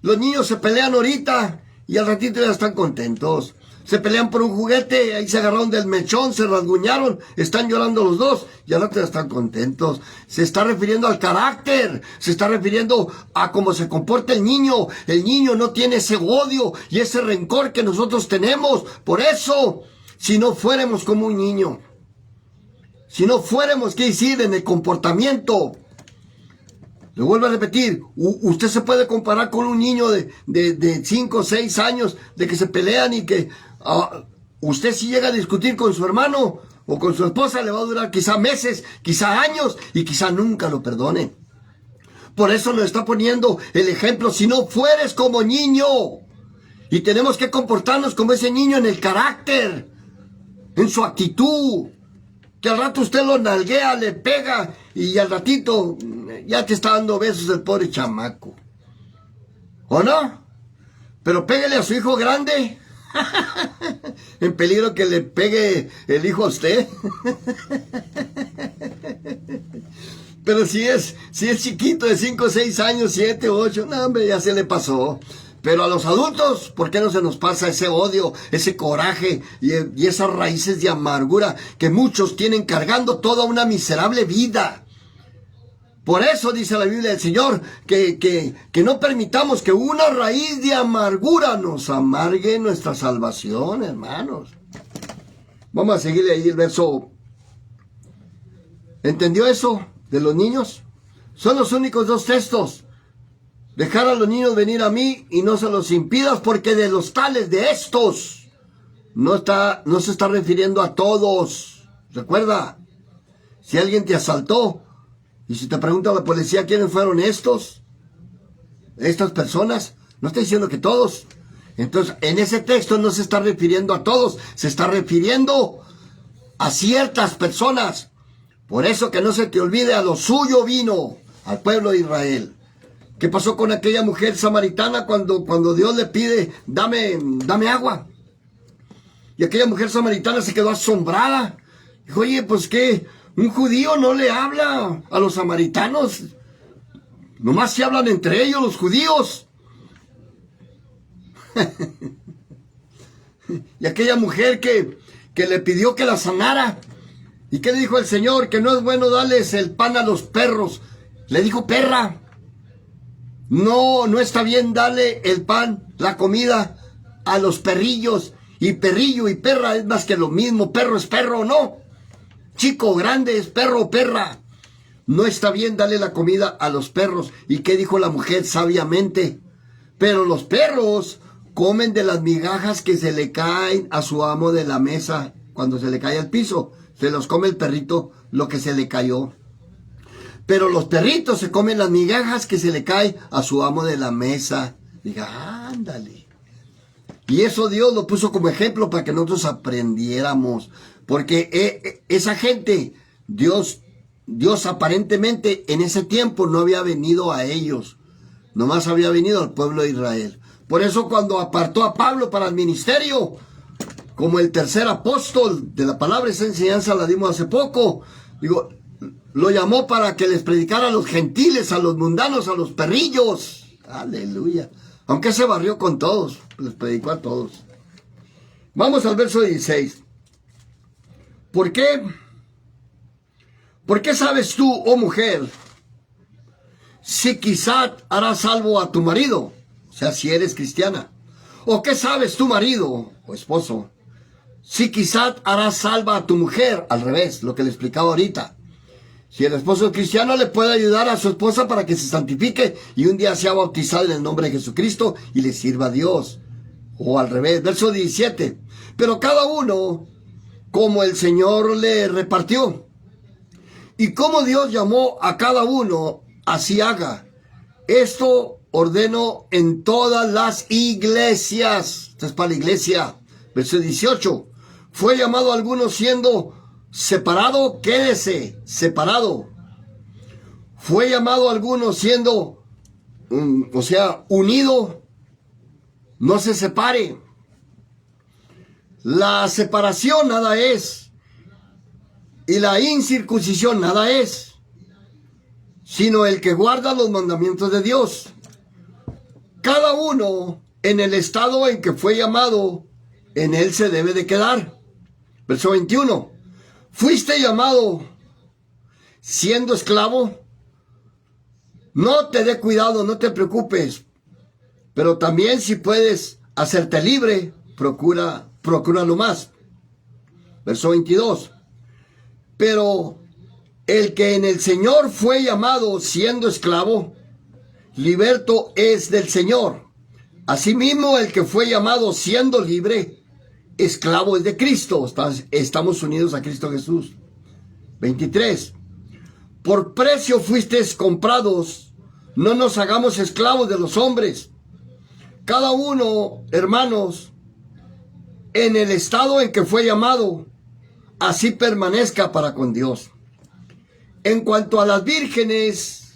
S1: Los niños se pelean ahorita y al ratito ya están contentos. Se pelean por un juguete, ahí se agarraron del mechón, se rasguñaron, están llorando los dos y al rato ya están contentos. Se está refiriendo al carácter, se está refiriendo a cómo se comporta el niño. El niño no tiene ese odio y ese rencor que nosotros tenemos. Por eso, si no fuéramos como un niño, si no fuéramos, ¿qué decir? En el comportamiento. Le vuelvo a repetir, usted se puede comparar con un niño de 5 o 6 años, de que se pelean y que usted si llega a discutir con su hermano o con su esposa, le va a durar quizá meses, quizá años y quizá nunca lo perdone. Por eso nos está poniendo el ejemplo, si no fueres como niño. Y tenemos que comportarnos como ese niño en el carácter, en su actitud. Que al rato usted lo nalguea, le pega y al ratito ya te está dando besos el pobre chamaco. ¿O no? Pero pégale a su hijo grande. En peligro que le pegue el hijo a usted. Pero si es chiquito de 5, 6 años, 7, 8, no hombre, ya se le pasó. Pero a los adultos, ¿por qué no se nos pasa ese odio, ese coraje y esas raíces de amargura que muchos tienen cargando toda una miserable vida? Por eso dice la Biblia del Señor que no permitamos que una raíz de amargura nos amargue nuestra salvación, hermanos. Vamos a seguirle ahí el verso. ¿Entendió eso de los niños? Son los únicos dos textos. Dejar a los niños venir a mí y no se los impidas, porque de los tales de estos no se está refiriendo a todos. Recuerda, si alguien te asaltó y si te pregunta la policía quiénes fueron estas personas, no está diciendo que todos. Entonces, en ese texto no se está refiriendo a todos, se está refiriendo a ciertas personas. Por eso que no se te olvide, a lo suyo vino, al pueblo de Israel. ¿Qué pasó con aquella mujer samaritana cuando Dios le pide, dame agua? Y aquella mujer samaritana se quedó asombrada. Dijo, oye, pues ¿qué? Un judío no le habla a los samaritanos. Nomás se hablan entre ellos los judíos. Y aquella mujer que le pidió que la sanara. ¿Y qué le dijo el Señor? Que no es bueno darles el pan a los perros. Le dijo perra. No está bien darle el pan, la comida, a los perrillos. Y perrillo y perra es más que lo mismo. Perro es perro, no. Chico o grande es perro o perra. No está bien darle la comida a los perros. ¿Y qué dijo la mujer sabiamente? Pero los perros comen de las migajas que se le caen a su amo de la mesa cuando se le cae al piso. Se los come el perrito lo que se le cayó. Pero los perritos se comen las migajas que se le cae a su amo de la mesa. Diga, ándale. Y eso Dios lo puso como ejemplo para que nosotros aprendiéramos. Porque esa gente, Dios aparentemente en ese tiempo no había venido a ellos. Nomás había venido al pueblo de Israel. Por eso cuando apartó a Pablo para el ministerio, como el tercer apóstol de la palabra, esa enseñanza la dimos hace poco, lo llamó para que les predicara a los gentiles, a los mundanos, a los perrillos. Aleluya. Aunque se barrió con todos, les predicó a todos. Vamos al verso 16. ¿Por qué? ¿Por qué sabes tú, oh mujer, si quizá harás salvo a tu marido? O sea, si eres cristiana. ¿O qué sabes tu marido o esposo? Si quizá harás salva a tu mujer. Al revés, lo que le explicaba ahorita. Si el esposo cristiano le puede ayudar a su esposa para que se santifique y un día sea bautizado en el nombre de Jesucristo y le sirva a Dios. O al revés, verso 17. Pero cada uno como el Señor le repartió. Y como Dios llamó a cada uno, así haga. Esto ordeno en todas las iglesias. Esta es para la iglesia. Verso 18. Fue llamado a algunos siendo separado, quédese separado. Fue llamado a algunos siendo, unido, no se separe. La separación nada es, y la incircuncisión nada es, sino el que guarda los mandamientos de Dios. Cada uno en el estado en que fue llamado, en él se debe de quedar. Verso 21. Fuiste llamado siendo esclavo. No te dé cuidado, no te preocupes. Pero también si puedes hacerte libre, procúralo más. Verso 22. Pero el que en el Señor fue llamado siendo esclavo, liberto es del Señor. Asimismo, el que fue llamado siendo libre, esclavo es de Cristo. Estamos unidos a Cristo Jesús. 23. Por precio fuisteis comprados. No nos hagamos esclavos de los hombres. Cada uno, hermanos, en el estado en que fue llamado, así permanezca para con Dios. En cuanto a las vírgenes,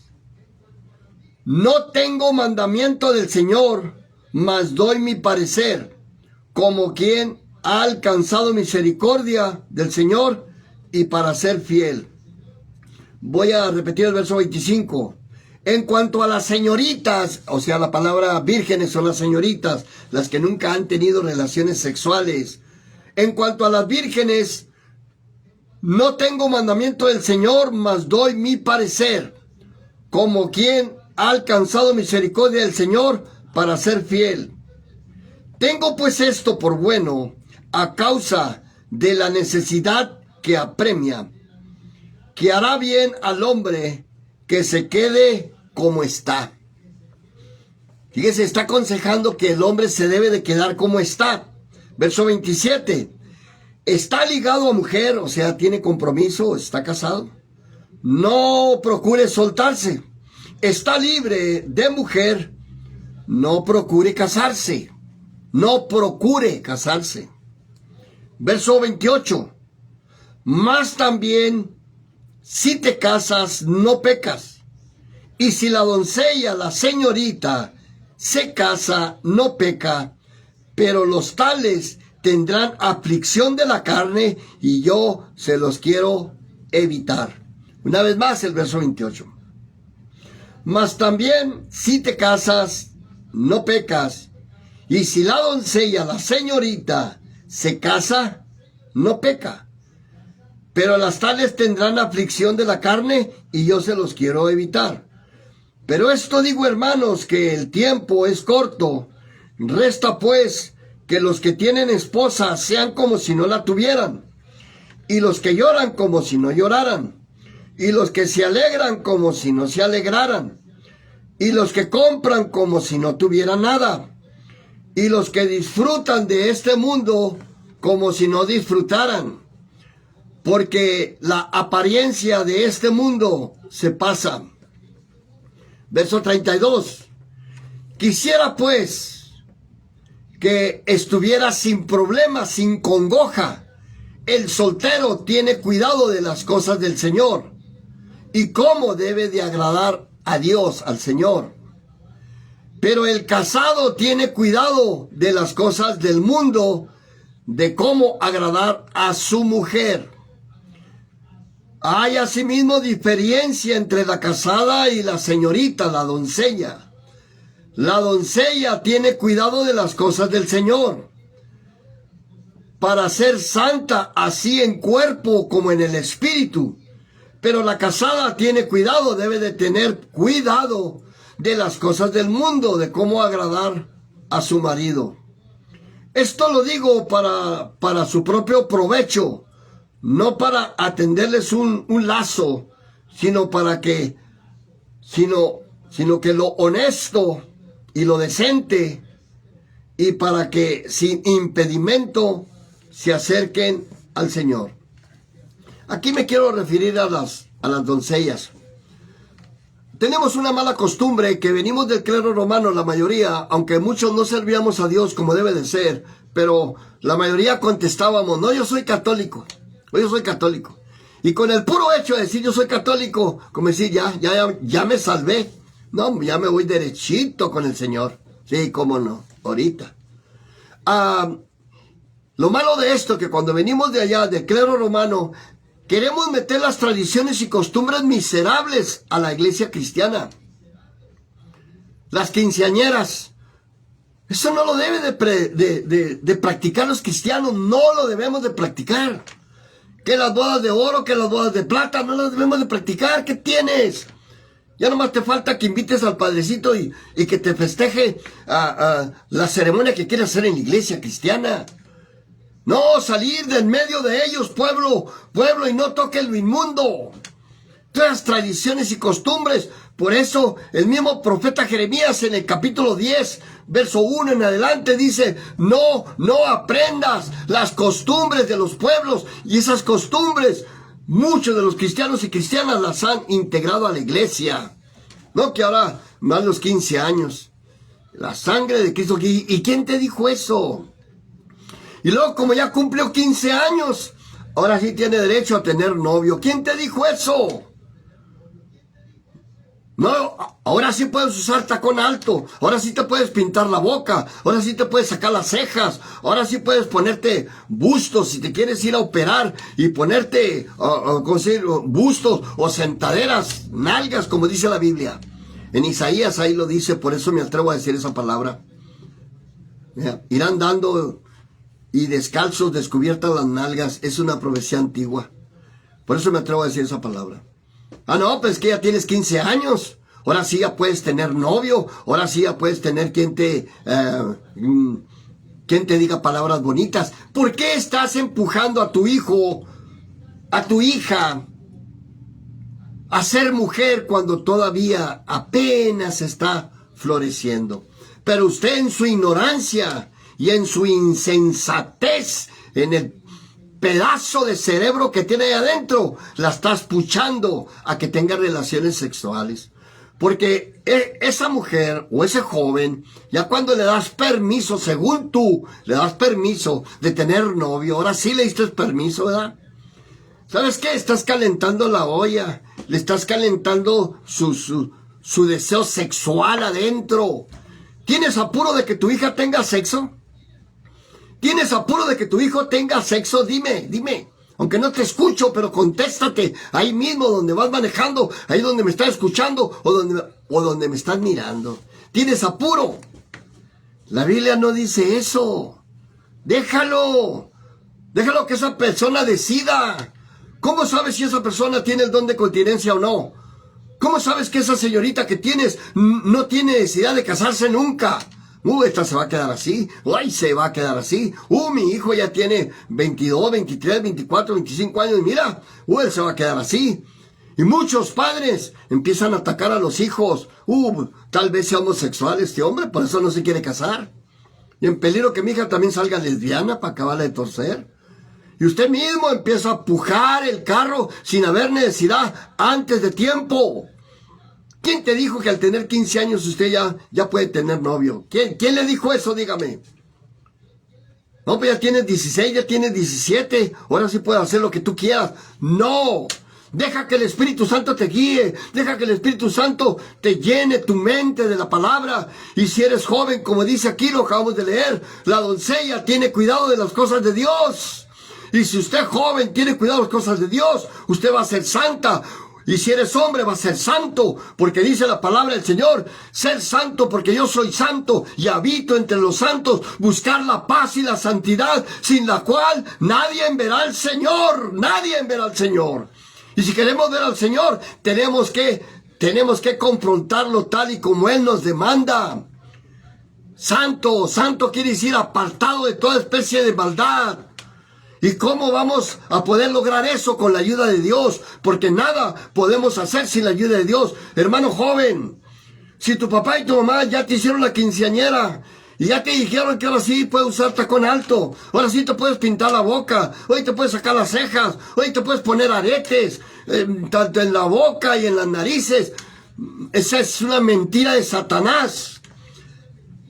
S1: no tengo mandamiento del Señor, mas doy mi parecer, como quien ha alcanzado misericordia del Señor y para ser fiel. Voy a repetir el verso 25. En cuanto a las señoritas, o sea, la palabra vírgenes son las señoritas, las que nunca han tenido relaciones sexuales. En cuanto a las vírgenes, no tengo mandamiento del Señor, mas doy mi parecer, como quien ha alcanzado misericordia del Señor para ser fiel. Tengo pues esto por bueno, a causa de la necesidad que apremia, que hará bien al hombre que se quede como está. Fíjese, está aconsejando que el hombre se debe de quedar como está. Verso 27. Está ligado a mujer, o sea, tiene compromiso, está casado. No procure soltarse. Está libre de mujer. No procure casarse. No procure casarse. Verso 28. Mas también, si te casas, no pecas. Y si la doncella, la señorita, se casa, no peca. Pero los tales tendrán aflicción de la carne y yo se los quiero evitar. Una vez más el verso 28. Mas también si te casas, no pecas. Y si la doncella, la señorita, se casa, no peca. Pero las tales tendrán aflicción de la carne y yo se los quiero evitar. Pero esto digo, hermanos, que el tiempo es corto. Resta pues que los que tienen esposa sean como si no la tuvieran, y los que lloran como si no lloraran, y los que se alegran como si no se alegraran, y los que compran como si no tuvieran nada, y los que disfrutan de este mundo como si no disfrutaran, porque la apariencia de este mundo se pasa. Verso 32. Quisiera pues que estuviera sin problemas, sin congoja. El soltero tiene cuidado de las cosas del Señor y cómo debe de agradar a Dios, al Señor. Pero el casado tiene cuidado de las cosas del mundo, de cómo agradar a su mujer. Hay asimismo diferencia entre la casada y la señorita, la doncella. La doncella tiene cuidado de las cosas del Señor, para ser santa así en cuerpo como en el espíritu. Pero la casada tiene cuidado, debe de tener cuidado de las cosas del mundo, de cómo agradar a su marido. Esto lo digo para su propio provecho, no para atenderles un lazo, sino que lo honesto y lo decente, y para que sin impedimento se acerquen al Señor. Aquí me quiero referir a las doncellas. Tenemos una mala costumbre que venimos del clero romano, la mayoría, aunque muchos no servíamos a Dios como debe de ser, pero la mayoría contestábamos, no, yo soy católico, o yo soy católico. Y con el puro hecho de decir yo soy católico, como decir, ya me salvé. No, ya me voy derechito con el Señor. Sí, cómo no, ahorita. Lo malo de esto es que cuando venimos de allá, del clero romano, queremos meter las tradiciones y costumbres miserables a la iglesia cristiana. Las quinceañeras. Eso no lo debe de practicar los cristianos. No lo debemos de practicar. Que las bodas de oro, que las bodas de plata, no las debemos de practicar. ¿Qué tienes? Ya nomás te falta que invites al padrecito y que te festeje la ceremonia que quieres hacer en la iglesia cristiana. No, salir del medio de ellos, pueblo, y no toque lo inmundo. Todas las tradiciones y costumbres. Por eso el mismo profeta Jeremías en el capítulo 10, verso 1 en adelante dice, no aprendas las costumbres de los pueblos. Y esas costumbres, muchos de los cristianos y cristianas las han integrado a la iglesia. No que ahora, más los 15 años. La sangre de Cristo. ¿Y quién te dijo eso? Y luego, como ya cumplió 15 años, ahora sí tiene derecho a tener novio. ¿Quién te dijo eso? No, ahora sí puedes usar tacón alto, ahora sí te puedes pintar la boca, ahora sí te puedes sacar las cejas, ahora sí puedes ponerte bustos si te quieres ir a operar y ponerte bustos o sentaderas, nalgas, como dice la Biblia. En Isaías ahí lo dice, por eso me atrevo a decir esa palabra. Irán dando y descalzos descubiertas las nalgas, es una profecía antigua. Por eso me atrevo a decir esa palabra. No, pues que ya tienes 15 años. Ahora sí ya puedes tener novio. Ahora sí ya puedes tener quien te diga palabras bonitas. ¿Por qué estás empujando a tu hijo, a tu hija, a ser mujer cuando todavía apenas está floreciendo? Pero usted en su ignorancia y en su insensatez, en el pedazo de cerebro que tiene ahí adentro, la estás puchando a que tenga relaciones sexuales. Porque esa mujer o ese joven, ya cuando le das permiso, según tú, le das permiso de tener novio, ahora sí le diste permiso, ¿verdad? ¿Sabes qué? Estás calentando la olla, le estás calentando su deseo sexual adentro. ¿Tienes apuro de que tu hija tenga sexo? ¿Tienes apuro de que tu hijo tenga sexo? Dime. Aunque no te escucho, pero contéstate ahí mismo donde vas manejando, ahí donde me estás escuchando o donde me estás mirando. ¿Tienes apuro? La Biblia no dice eso. Déjalo que esa persona decida. ¿Cómo sabes si esa persona tiene el don de continencia o no? ¿Cómo sabes que esa señorita que tienes no tiene necesidad de casarse nunca? Esta se va a quedar así. Ay, se va a quedar así. Mi hijo ya tiene 22, 23, 24, 25 años. Y mira, él se va a quedar así. Y muchos padres empiezan a atacar a los hijos. Tal vez sea homosexual este hombre, por eso no se quiere casar. Y en peligro que mi hija también salga lesbiana para acabarla de torcer. Y usted mismo empieza a pujar el carro sin haber necesidad antes de tiempo. ¿Quién te dijo que al tener 15 años usted ya puede tener novio? ¿Quién le dijo eso? Dígame. No, pues ya tienes 16, ya tienes 17. Ahora sí puedes hacer lo que tú quieras. No. Deja que el Espíritu Santo te guíe. Deja que el Espíritu Santo te llene tu mente de la palabra. Y si eres joven, como dice aquí, lo acabamos de leer, la doncella tiene cuidado de las cosas de Dios. Y si usted joven tiene cuidado de las cosas de Dios, usted va a ser santa. Y si eres hombre, va a ser santo, porque dice la palabra del Señor, ser santo porque yo soy santo y habito entre los santos, buscar la paz y la santidad, sin la cual nadie verá al Señor, nadie verá al Señor. Y si queremos ver al Señor, tenemos que confrontarlo tal y como Él nos demanda. Santo quiere decir apartado de toda especie de maldad. ¿Y cómo vamos a poder lograr eso? Con la ayuda de Dios, porque nada podemos hacer sin la ayuda de Dios. Hermano joven, si tu papá y tu mamá ya te hicieron la quinceañera y ya te dijeron que ahora sí puedes usar tacón alto, ahora sí te puedes pintar la boca, hoy te puedes sacar las cejas, hoy te puedes poner aretes, tanto en la boca y en las narices, esa es una mentira de Satanás.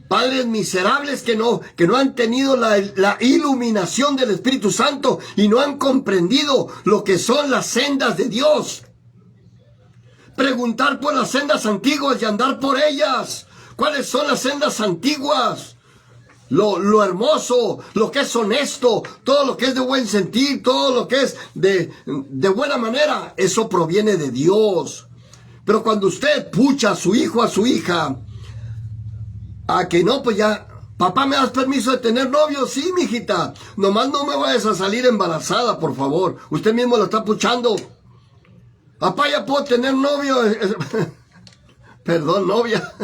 S1: Padres miserables que no han tenido la iluminación del Espíritu Santo y no han comprendido lo que son las sendas de Dios. Preguntar por las sendas antiguas y andar por ellas. ¿Cuáles son las sendas antiguas? Lo hermoso, lo que es honesto, todo lo que es de buen sentir, todo lo que es de buena manera, eso proviene de Dios. Pero cuando usted pucha a su hijo, a su hija, que no, pues ya, papá, ¿me das permiso de tener novio? Sí, mijita, nomás no me vayas a salir embarazada, por favor. Usted mismo lo está puchando. Papá, ya puedo tener novio. Perdón, novia.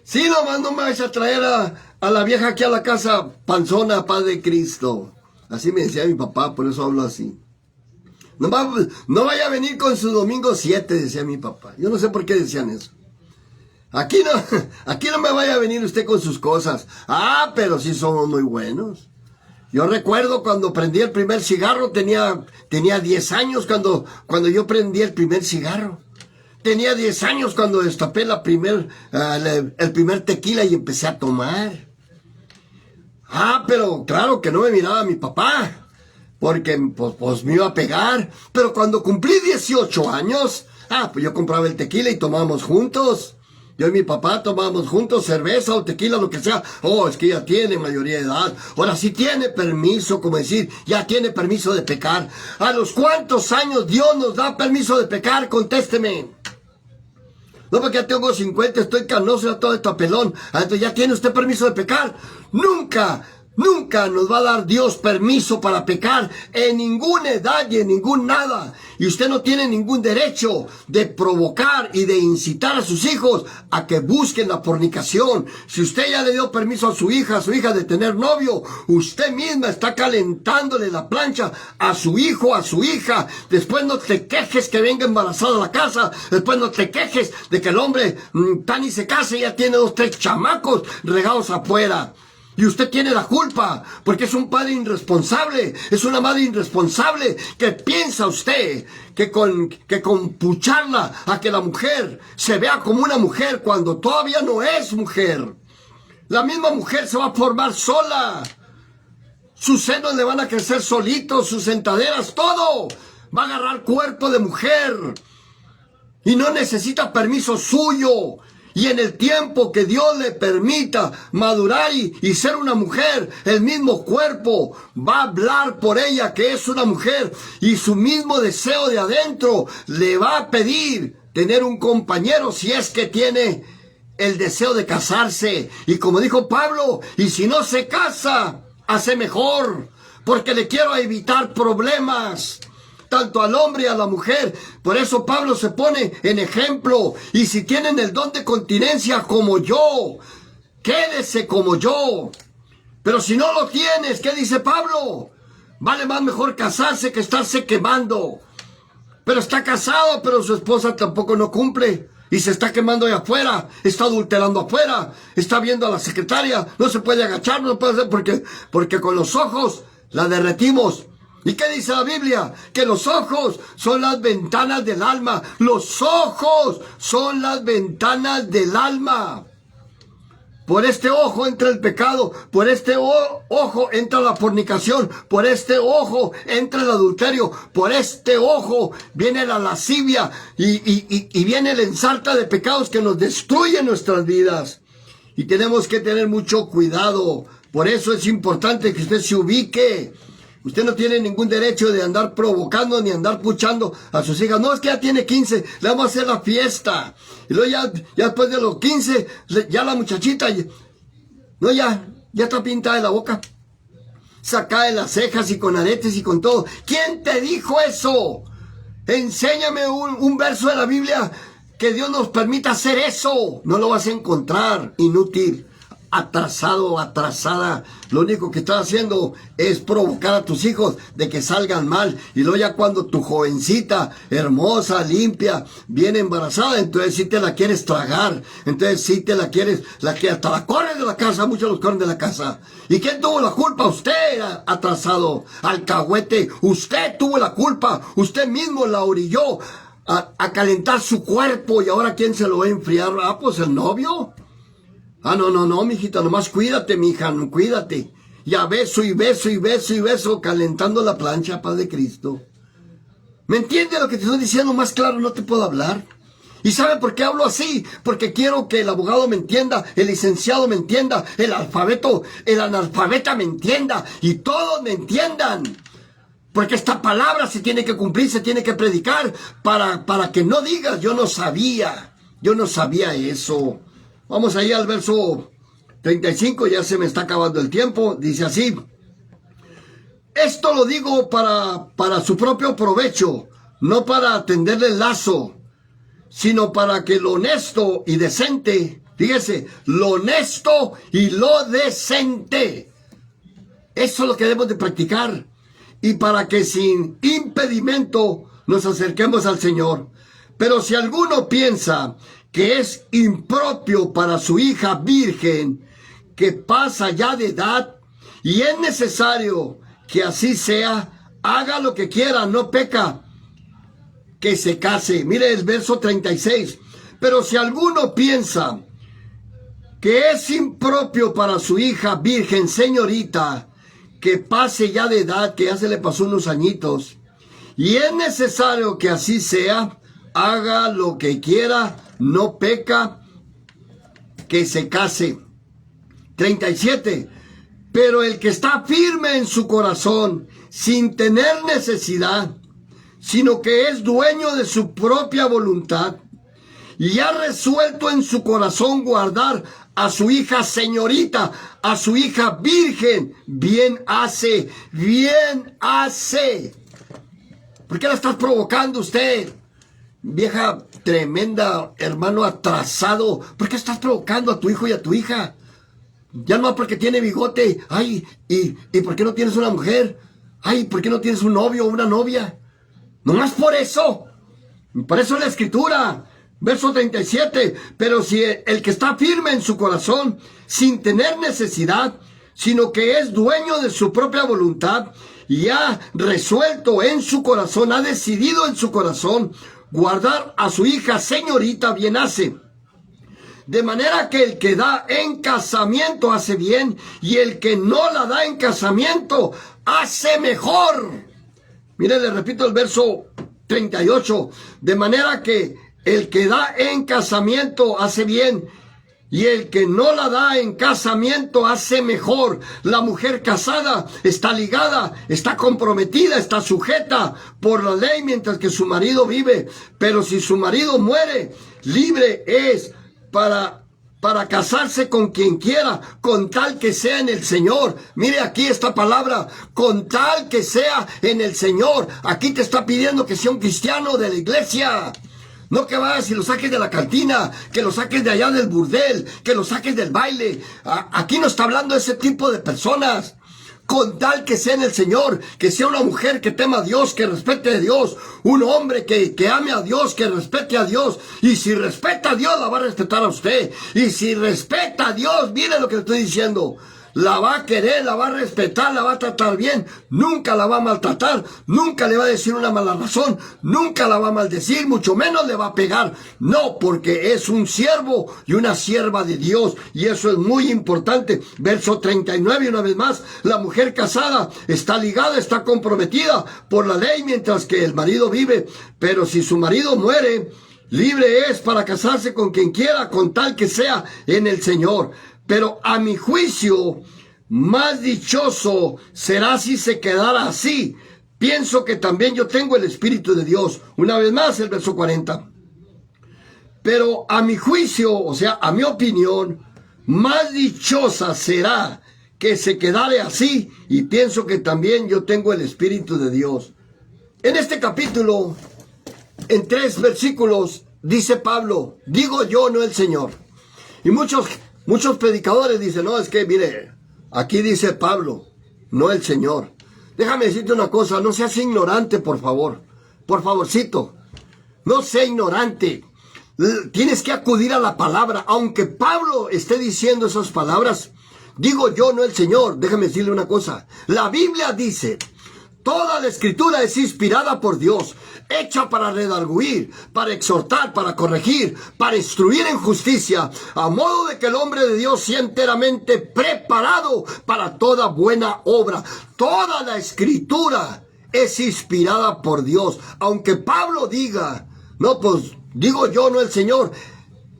S1: Sí, nomás no me vayas a traer a la vieja aquí a la casa, panzona, Padre Cristo. Así me decía mi papá, por eso hablo así. Nomás, no vaya a venir con su domingo 7, decía mi papá. Yo no sé por qué decían eso. Aquí no me vaya a venir usted con sus cosas. Pero sí somos muy buenos. Yo recuerdo cuando prendí el primer cigarro, tenía 10 años cuando yo prendí el primer cigarro. Tenía 10 años cuando destapé el primer tequila y empecé a tomar. Pero claro que no me miraba mi papá, porque pues me iba a pegar. Pero cuando cumplí 18 años, pues yo compraba el tequila y tomábamos juntos. Yo y mi papá tomábamos juntos cerveza o tequila, lo que sea. Es que ya tiene mayoría de edad. Ahora sí tiene permiso, como decir, ya tiene permiso de pecar. ¿A los cuántos años Dios nos da permiso de pecar? Contésteme. No, porque ya tengo 50, estoy canoso, ya todo está pelón. Entonces, ¿ya tiene usted permiso de pecar? Nunca. Nunca nos va a dar Dios permiso para pecar en ninguna edad y en ningún nada. Y usted no tiene ningún derecho de provocar y de incitar a sus hijos a que busquen la fornicación. Si usted ya le dio permiso a su hija de tener novio, usted misma está calentándole la plancha a su hijo, a su hija. Después no te quejes que venga embarazada a la casa. Después no te quejes de que el hombre tan y se case y ya tiene 2, 3 chamacos regados afuera. Y usted tiene la culpa, porque es un padre irresponsable, es una madre irresponsable, que piensa usted que con pucharla a que la mujer se vea como una mujer cuando todavía no es mujer. La misma mujer se va a formar sola. Sus senos le van a crecer solitos, sus sentaderas, todo. Va a agarrar cuerpo de mujer. Y no necesita permiso suyo. Y en el tiempo que Dios le permita madurar y ser una mujer, el mismo cuerpo va a hablar por ella que es una mujer. Y su mismo deseo de adentro le va a pedir tener un compañero si es que tiene el deseo de casarse. Y como dijo Pablo, y si no se casa, hace mejor, porque le quiero evitar problemas. Tanto al hombre y a la mujer. Por eso Pablo se pone en ejemplo. Y si tienen el don de continencia como yo, quédese como yo. Pero si no lo tienes, ¿qué dice Pablo? Vale más mejor casarse que estarse quemando. Pero está casado, pero su esposa tampoco no cumple. Y se está quemando allá afuera, está adulterando afuera, está viendo a la secretaria, no se puede agachar, no puede hacer porque con los ojos la derretimos. ¿Y qué dice la Biblia? Que los ojos son las ventanas del alma. Los ojos son las ventanas del alma. Por este ojo entra el pecado, por este ojo entra la fornicación, por este ojo entra el adulterio, por este ojo viene la lascivia y viene el ensarta de pecados que nos destruyen nuestras vidas. Y tenemos que tener mucho cuidado. Por eso es importante que usted se ubique. Usted no tiene ningún derecho de andar provocando ni andar puchando a sus hijas. No, es que ya tiene 15, le vamos a hacer la fiesta. Y luego ya después de los 15, ya la muchachita, no, ya está pintada de la boca. Sacada de las cejas y con aretes y con todo. ¿Quién te dijo eso? Enséñame un verso de la Biblia que Dios nos permita hacer eso. No lo vas a encontrar, inútil. Atrasado o atrasada, lo único que estás haciendo es provocar a tus hijos de que salgan mal. Y luego ya cuando tu jovencita, hermosa, limpia, viene embarazada, entonces sí te la quieres tragar, entonces sí te la quieres, hasta la corres de la casa, muchos los corren de la casa. ¿Y quién tuvo la culpa? Usted, atrasado, alcahuete, usted tuvo la culpa, usted mismo la orilló a calentar su cuerpo. Y ahora ¿quién se lo va a enfriar? Ah, pues el novio. Ah, no, mijita, nomás cuídate, mija, no, cuídate. Ya beso y beso y beso y beso, calentando la plancha, paz de Cristo. ¿Me entiendes lo que te estoy diciendo? Más claro no te puedo hablar. ¿Y sabe por qué hablo así? Porque quiero que el abogado me entienda, el licenciado me entienda, el analfabeta me entienda, y todos me entiendan. Porque esta palabra se tiene que cumplir, se tiene que predicar, para que no digas, yo no sabía eso. Vamos ahí al verso 35, ya se me está acabando el tiempo. Dice así: esto lo digo para su propio provecho, no para tenderle el lazo, sino para que lo honesto y decente, fíjese, lo honesto y lo decente, eso es lo que debemos de practicar, y para que sin impedimento nos acerquemos al Señor. Pero si alguno piensa que es impropio para su hija virgen, que pasa ya de edad, y es necesario que así sea, haga lo que quiera, no peca, que se case. Mire el verso 36. Pero si alguno piensa que es impropio para su hija virgen, señorita, que pase ya de edad, que ya se le pasó unos añitos, y es necesario que así sea, haga lo que quiera, no peca, que se case. 37. Pero el que está firme en su corazón, sin tener necesidad, sino que es dueño de su propia voluntad, y ha resuelto en su corazón guardar a su hija señorita, a su hija virgen. Bien hace, bien hace. ¿Por qué la estás provocando usted? Vieja tremenda, hermano atrasado. ¿Por qué estás provocando a tu hijo y a tu hija? Ya no porque tiene bigote. Ay, ¿y por qué no tienes una mujer? Ay, ¿por qué no tienes un novio o una novia? Nomás por eso. Por eso es la escritura. Verso 37. Pero si el que está firme en su corazón, sin tener necesidad, sino que es dueño de su propia voluntad, y ha resuelto en su corazón, ha decidido en su corazón, guardar a su hija señorita, bien hace. De manera que el que da en casamiento hace bien, y el que no la da en casamiento hace mejor. Mire, le repito el verso 38. De manera que el que da en casamiento hace bien, y el que no la da en casamiento hace mejor. La mujer casada está ligada, está comprometida, está sujeta por la ley mientras que su marido vive. Pero si su marido muere, libre es para casarse con quien quiera, con tal que sea en el Señor. Mire aquí esta palabra, con tal que sea en el Señor. Aquí te está pidiendo que sea un cristiano de la iglesia. No que vayas y lo saques de la cantina, que lo saques de allá del burdel, que lo saques del baile. Aquí no está hablando de ese tipo de personas. Con tal que sea en el Señor, que sea una mujer que tema a Dios, que respete a Dios, un hombre que ame a Dios, que respete a Dios. Y si respeta a Dios, la va a respetar a usted. Y si respeta a Dios, mire lo que le estoy diciendo. La va a querer, la va a respetar, la va a tratar bien, nunca la va a maltratar, nunca le va a decir una mala razón, nunca la va a maldecir, mucho menos le va a pegar. No, porque es un siervo y una sierva de Dios, y eso es muy importante. Verso 39, una vez más, la mujer casada está ligada, está comprometida por la ley mientras que el marido vive, pero si su marido muere, libre es para casarse con quien quiera, con tal que sea en el Señor. Pero a mi juicio, más dichoso será si se quedara así. Pienso que también yo tengo el Espíritu de Dios. Una vez más, el verso 40. Pero a mi juicio, o sea, a mi opinión, más dichosa será que se quedare así. Y pienso que también yo tengo el Espíritu de Dios. En este capítulo, en 3 versículos, dice Pablo, digo yo, no el Señor. Y muchos predicadores dicen, no, es que mire, aquí dice Pablo, no el Señor. Déjame decirte una cosa, no seas ignorante, por favor. Por favorcito, no sea ignorante. Tienes que acudir a la palabra. Aunque Pablo esté diciendo esas palabras, digo yo, no el Señor. Déjame decirle una cosa. La Biblia dice, toda la escritura es inspirada por Dios, hecha para redarguir, para exhortar, para corregir, para instruir en justicia, a modo de que el hombre de Dios sea enteramente preparado para toda buena obra. Toda la escritura es inspirada por Dios. Aunque Pablo diga, no, pues digo yo, no el Señor,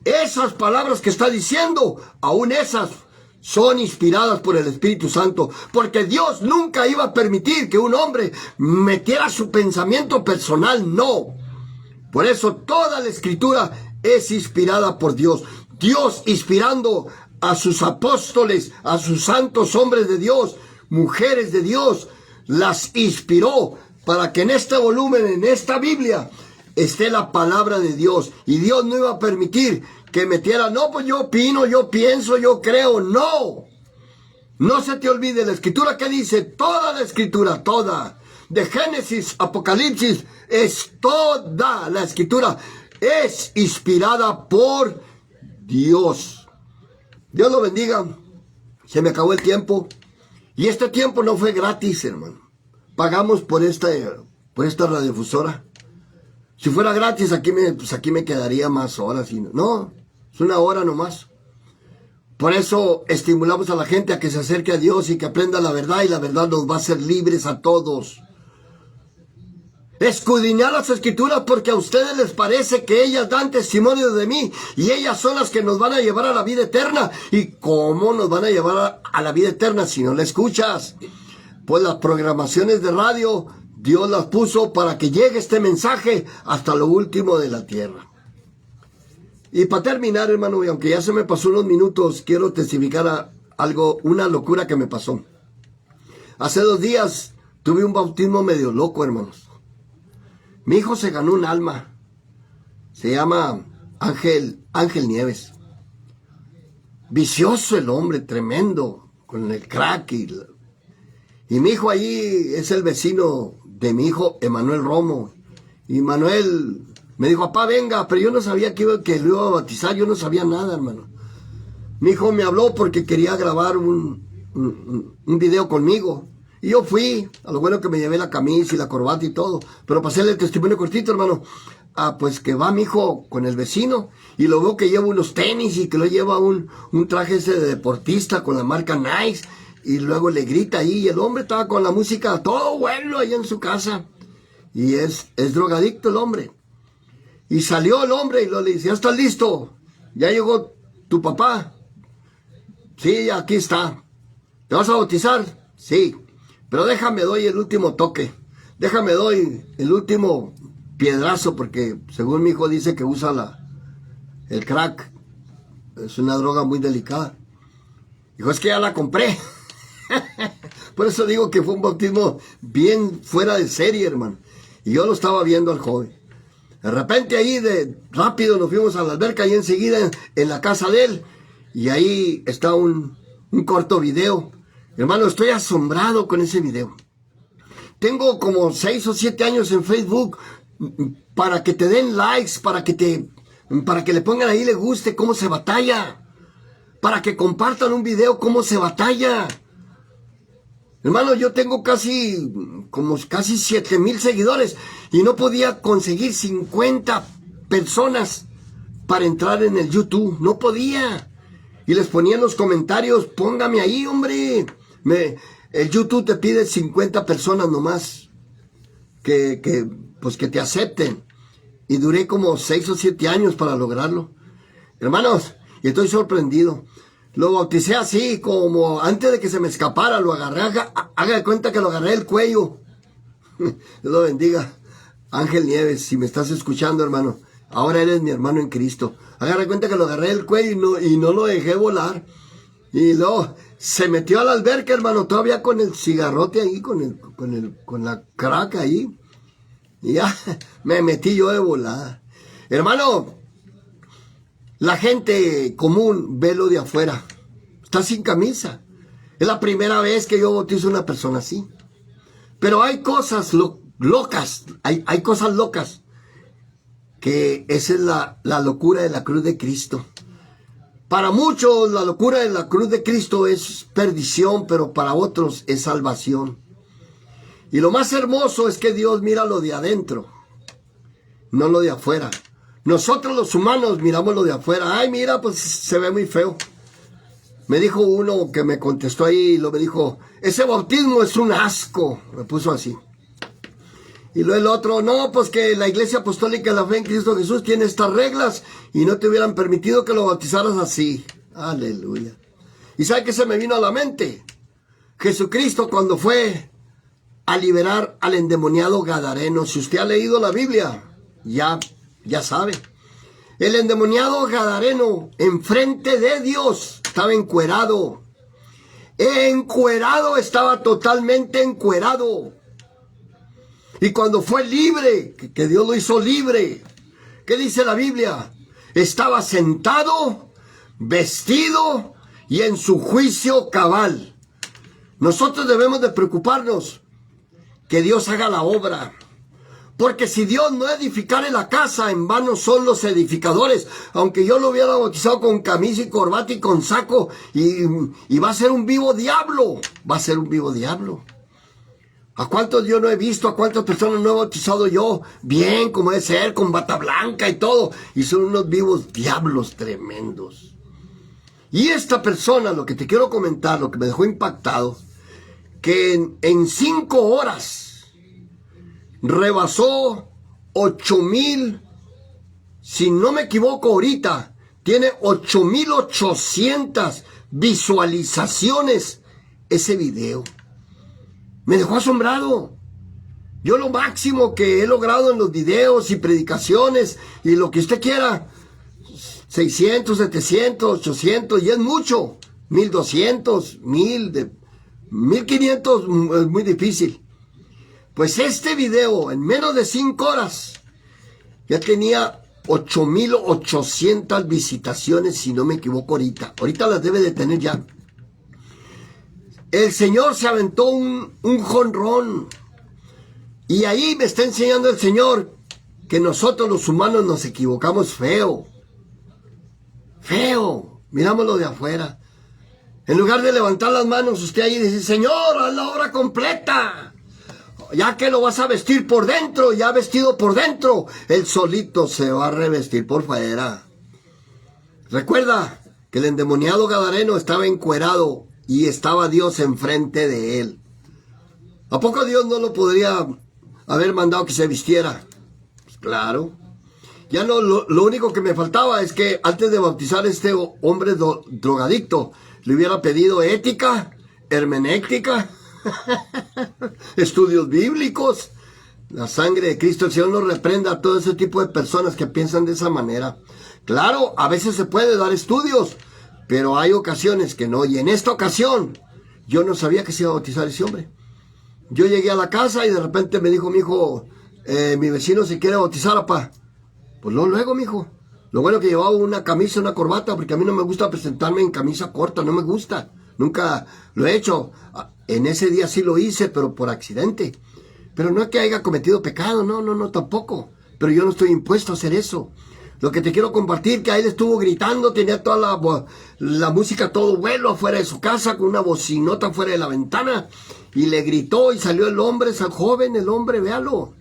S1: esas palabras que está diciendo, aún esas son inspiradas por el Espíritu Santo, porque Dios nunca iba a permitir que un hombre metiera su pensamiento personal, no. Por eso toda la escritura es inspirada por Dios. Dios inspirando a sus apóstoles, a sus santos hombres de Dios, mujeres de Dios, las inspiró para que en este volumen, en esta Biblia, esté la palabra de Dios. Y Dios no iba a permitir que metiera, no, pues yo opino, yo pienso, yo creo. No, no se te olvide la escritura que dice, toda la escritura, toda, de Génesis, Apocalipsis, es toda la escritura, es inspirada por Dios. Dios lo bendiga. Se me acabó el tiempo. Y este tiempo no fue gratis, hermano. Pagamos por esta radiodifusora. Si fuera gratis, aquí me quedaría más horas. No, es una hora nomás. Por eso estimulamos a la gente a que se acerque a Dios y que aprenda la verdad, y la verdad nos va a hacer libres a todos. Escudriñar las escrituras, porque a ustedes les parece que ellas dan testimonio de mí, y ellas son las que nos van a llevar a la vida eterna. ¿Y cómo nos van a llevar a la vida eterna si no la escuchas? Pues las programaciones de radio, Dios las puso para que llegue este mensaje hasta lo último de la tierra. Y para terminar, hermano, y aunque ya se me pasó unos minutos, quiero testificar algo, una locura que me pasó. Hace 2 días tuve un bautismo medio loco, hermanos. Mi hijo se ganó un alma. Se llama Ángel Nieves. Vicioso el hombre, tremendo, con el crack. Y mi hijo ahí es el vecino de mi hijo, Emanuel Romo. Y Manuel me dijo, papá, venga, pero yo no sabía que lo iba a bautizar, yo no sabía nada, hermano. Mi hijo me habló porque quería grabar un video conmigo. Y yo fui, a lo bueno que me llevé la camisa y la corbata y todo. Pero pasé el testimonio cortito, hermano. Pues que va mi hijo con el vecino y lo veo que lleva unos tenis y que lo lleva un traje ese de deportista con la marca Nike. Y luego le grita ahí y el hombre estaba con la música todo bueno ahí en su casa. Y es drogadicto el hombre. Y salió el hombre y le dice, ¿ya estás listo? ¿Ya llegó tu papá? Sí, aquí está. ¿Te vas a bautizar? Sí. Pero déjame doy el último toque. Déjame doy el último piedrazo porque según mi hijo dice que usa el crack. Es una droga muy delicada. Dijo, es que ya la compré. Por eso digo que fue un bautismo bien fuera de serie, hermano. Y yo lo estaba viendo al joven. De repente ahí rápido nos fuimos a la alberca y enseguida en la casa de él. Y ahí está un corto video. Hermano, estoy asombrado con ese video. Tengo como 6 o 7 años en Facebook para que te den likes, para que le pongan ahí le guste cómo se batalla. Para que compartan un video cómo se batalla. Hermano, yo tengo casi 7,000 seguidores y no podía conseguir 50 personas para entrar en el YouTube. No podía. Y les ponía en los comentarios, póngame ahí, hombre. El YouTube te pide 50 personas nomás que te acepten. Y duré como 6 o 7 años para lograrlo. Hermanos, y estoy sorprendido. Lo bauticé así, como antes de que se me escapara, lo agarré, haga de cuenta que lo agarré del cuello. Dios lo bendiga. Ángel Nieves, si me estás escuchando, hermano, ahora eres mi hermano en Cristo. Haga de cuenta que lo agarré del cuello y no lo dejé volar. Y luego se metió a la alberca, hermano, todavía con el cigarrote ahí, con la crack ahí. Y ya me metí yo de volada. Hermano, la gente común ve lo de afuera. Está sin camisa. Es la primera vez que yo bautizo a una persona así. Pero hay cosas locas. Hay cosas locas. Que esa es la locura de la cruz de Cristo. Para muchos la locura de la cruz de Cristo es perdición, pero para otros es salvación. Y lo más hermoso es que Dios mira lo de adentro, no lo de afuera. Nosotros los humanos miramos lo de afuera. Ay, mira, pues se ve muy feo. Me dijo uno que me contestó ahí, me dijo, ese bautismo es un asco. Me puso así. Y luego el otro, no, pues que la Iglesia Apostólica de la Fe en Cristo Jesús tiene estas reglas y no te hubieran permitido que lo bautizaras así. Aleluya. ¿Y sabe qué se me vino a la mente? Jesucristo cuando fue a liberar al endemoniado Gadareno. Si usted ha leído la Biblia, ya sabe. El endemoniado Gadareno, enfrente de Dios, estaba encuerado. Encuerado, estaba totalmente encuerado. Y cuando fue libre, que Dios lo hizo libre, ¿qué dice la Biblia? Estaba sentado, vestido y en su juicio cabal. Nosotros debemos de preocuparnos que Dios haga la obra. Porque si Dios no edificare la casa, en vano son los edificadores. Aunque yo lo hubiera bautizado con camisa y corbata y con saco, y va a ser un vivo diablo. Va a ser un vivo diablo. ¿A cuántos yo no he visto? ¿A cuántas personas no he bautizado yo? Bien, como debe ser, con bata blanca y todo. Y son unos vivos diablos tremendos. Y esta persona, lo que te quiero comentar, lo que me dejó impactado, que en 5 horas rebasó 8,000, si no me equivoco ahorita, tiene 8,800 visualizaciones ese video. Me dejó asombrado. Yo lo máximo que he logrado en los videos y predicaciones y lo que usted quiera, 600, 700, 800, y es mucho. 1200, 1500 es muy difícil. Pues este video en menos de 5 horas ya tenía 8800 visitaciones, si no me equivoco ahorita. Ahorita las debe de tener ya. El Señor se aventó un jonrón. Y ahí me está enseñando el Señor que nosotros los humanos nos equivocamos feo. Feo. Mirámoslo de afuera. En lugar de levantar las manos, usted ahí dice, Señor, haz la obra completa. Ya que lo vas a vestir por dentro, ya vestido por dentro, él solito se va a revestir por fuera. Recuerda que el endemoniado gadareno estaba encuerado y estaba Dios enfrente de él. ¿A poco Dios no lo podría haber mandado que se vistiera? Pues claro. Ya no, lo único que me faltaba es que antes de bautizar a este hombre drogadicto, le hubiera pedido ética, hermenéutica, estudios bíblicos. La sangre de Cristo, el Señor nos reprenda a todo ese tipo de personas que piensan de esa manera. Claro, a veces se puede dar estudios, pero hay ocasiones que no. Y en esta ocasión, yo no sabía que se iba a bautizar ese hombre. Yo llegué a la casa y de repente me dijo mi hijo, mi vecino se quiere bautizar, papá. Pues luego, mijo. Lo bueno que llevaba una camisa, una corbata, porque a mí no me gusta presentarme en camisa corta, no me gusta. Nunca lo he hecho. En ese día sí lo hice, pero por accidente. Pero no es que haya cometido pecado, no, tampoco. Pero yo no estoy impuesto a hacer eso. Lo que te quiero compartir, que a él estuvo gritando, tenía toda la música a todo vuelo afuera de su casa, con una bocinota afuera de la ventana, y le gritó, y salió el hombre, ese joven, el hombre, véalo.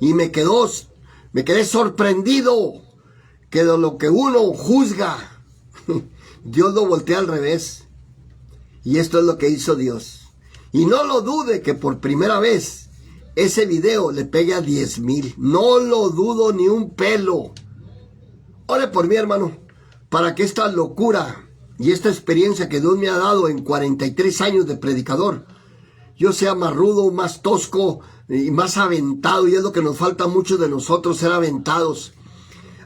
S1: Y me quedé sorprendido, que de lo que uno juzga, Dios lo voltea al revés. Y esto es lo que hizo Dios. Y no lo dude que por primera vez ese video le pegue a 10,000. No lo dudo ni un pelo. Ore por mí, hermano, para que esta locura y esta experiencia que Dios me ha dado en 43 años de predicador, yo sea más rudo, más tosco y más aventado. Y es lo que nos falta a muchos de nosotros, ser aventados.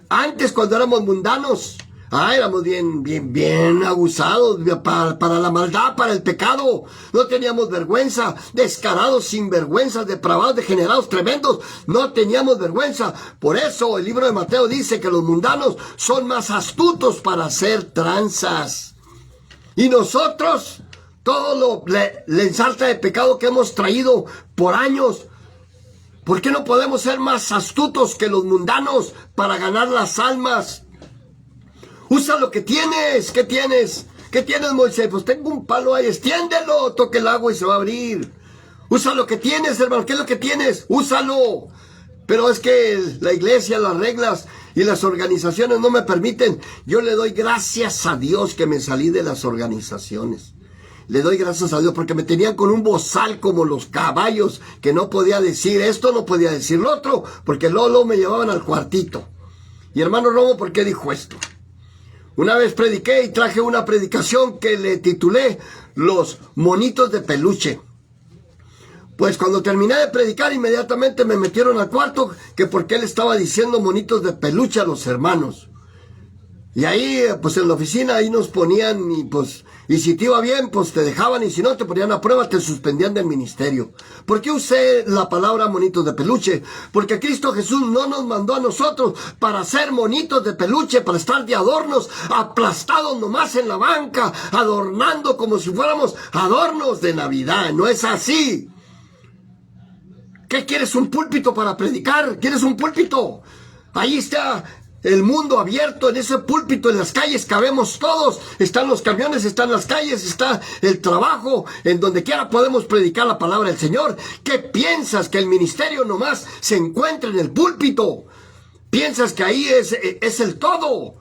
S1: Antes, cuando éramos mundanos, éramos bien abusados para la maldad, para el pecado. No teníamos vergüenza, descarados, sinvergüenzas, depravados, degenerados, tremendos. No teníamos vergüenza. Por eso el libro de Mateo dice que los mundanos son más astutos para hacer tranzas. Y nosotros, todo la ensarta de pecado que hemos traído por años, ¿por qué no podemos ser más astutos que los mundanos para ganar las almas? Usa lo que tienes. ¿Qué tienes? ¿Qué tienes, Moisés? Pues tengo un palo ahí, extiéndelo, toque el agua y se va a abrir. Usa lo que tienes, hermano. ¿Qué es lo que tienes? Úsalo. Pero es que la iglesia, las reglas y las organizaciones no me permiten. Yo le doy gracias a Dios que me salí de las organizaciones. Le doy gracias a Dios porque me tenían con un bozal como los caballos, que no podía decir esto, no podía decir lo otro, porque luego me llevaban al cuartito. Y hermano Romo, ¿por qué dijo esto? Una vez prediqué y traje una predicación que le titulé Los monitos de peluche. Pues cuando terminé de predicar, inmediatamente me metieron al cuarto, que porque él estaba diciendo monitos de peluche a los hermanos. Y ahí, pues en la oficina, ahí nos ponían, y si te iba bien, pues te dejaban, y si no, te ponían a prueba, te suspendían del ministerio. ¿Por qué usé la palabra monitos de peluche? Porque Cristo Jesús no nos mandó a nosotros para ser monitos de peluche, para estar de adornos, aplastados nomás en la banca, adornando como si fuéramos adornos de Navidad. No es así. ¿Qué quieres? ¿Un púlpito para predicar? ¿Quieres un púlpito? Ahí está el mundo abierto, en ese púlpito, en las calles cabemos todos. Están los camiones, están las calles, está el trabajo. En donde quiera podemos predicar la palabra del Señor. ¿Qué piensas? ¿Que el ministerio nomás se encuentra en el púlpito? ¿Piensas que ahí es el todo?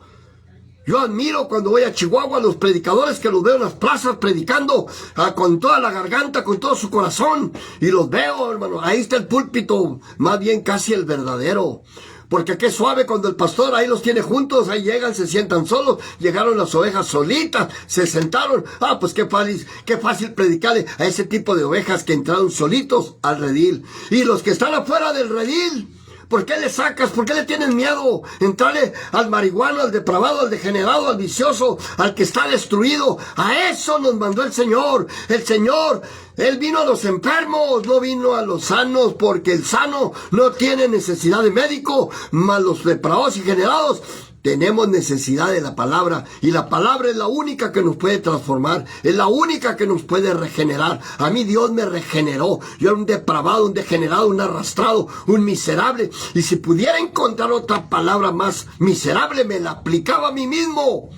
S1: Yo admiro cuando voy a Chihuahua a los predicadores, que los veo en las plazas predicando con toda la garganta, con todo su corazón. Y los veo, hermano, ahí está el púlpito, más bien casi el verdadero. Porque qué suave cuando el pastor ahí los tiene juntos, ahí llegan, se sientan solos, llegaron las ovejas solitas, se sentaron. Pues qué fácil predicarle a ese tipo de ovejas que entraron solitos al redil. Y los que están afuera del redil, ¿Por qué le sacas? ¿Por qué le tienes miedo? Entrarle al marihuano, al depravado, al degenerado, al vicioso, al que está destruido. A eso nos mandó el Señor. El Señor, Él vino a los enfermos, no vino a los sanos, porque el sano no tiene necesidad de médico, mas los depravados y degenerados tenemos necesidad de la palabra, y la palabra es la única que nos puede transformar, es la única que nos puede regenerar. A mí Dios me regeneró. Yo era un depravado, un degenerado, un arrastrado, un miserable, y si pudiera encontrar otra palabra más miserable, me la aplicaba a mí mismo.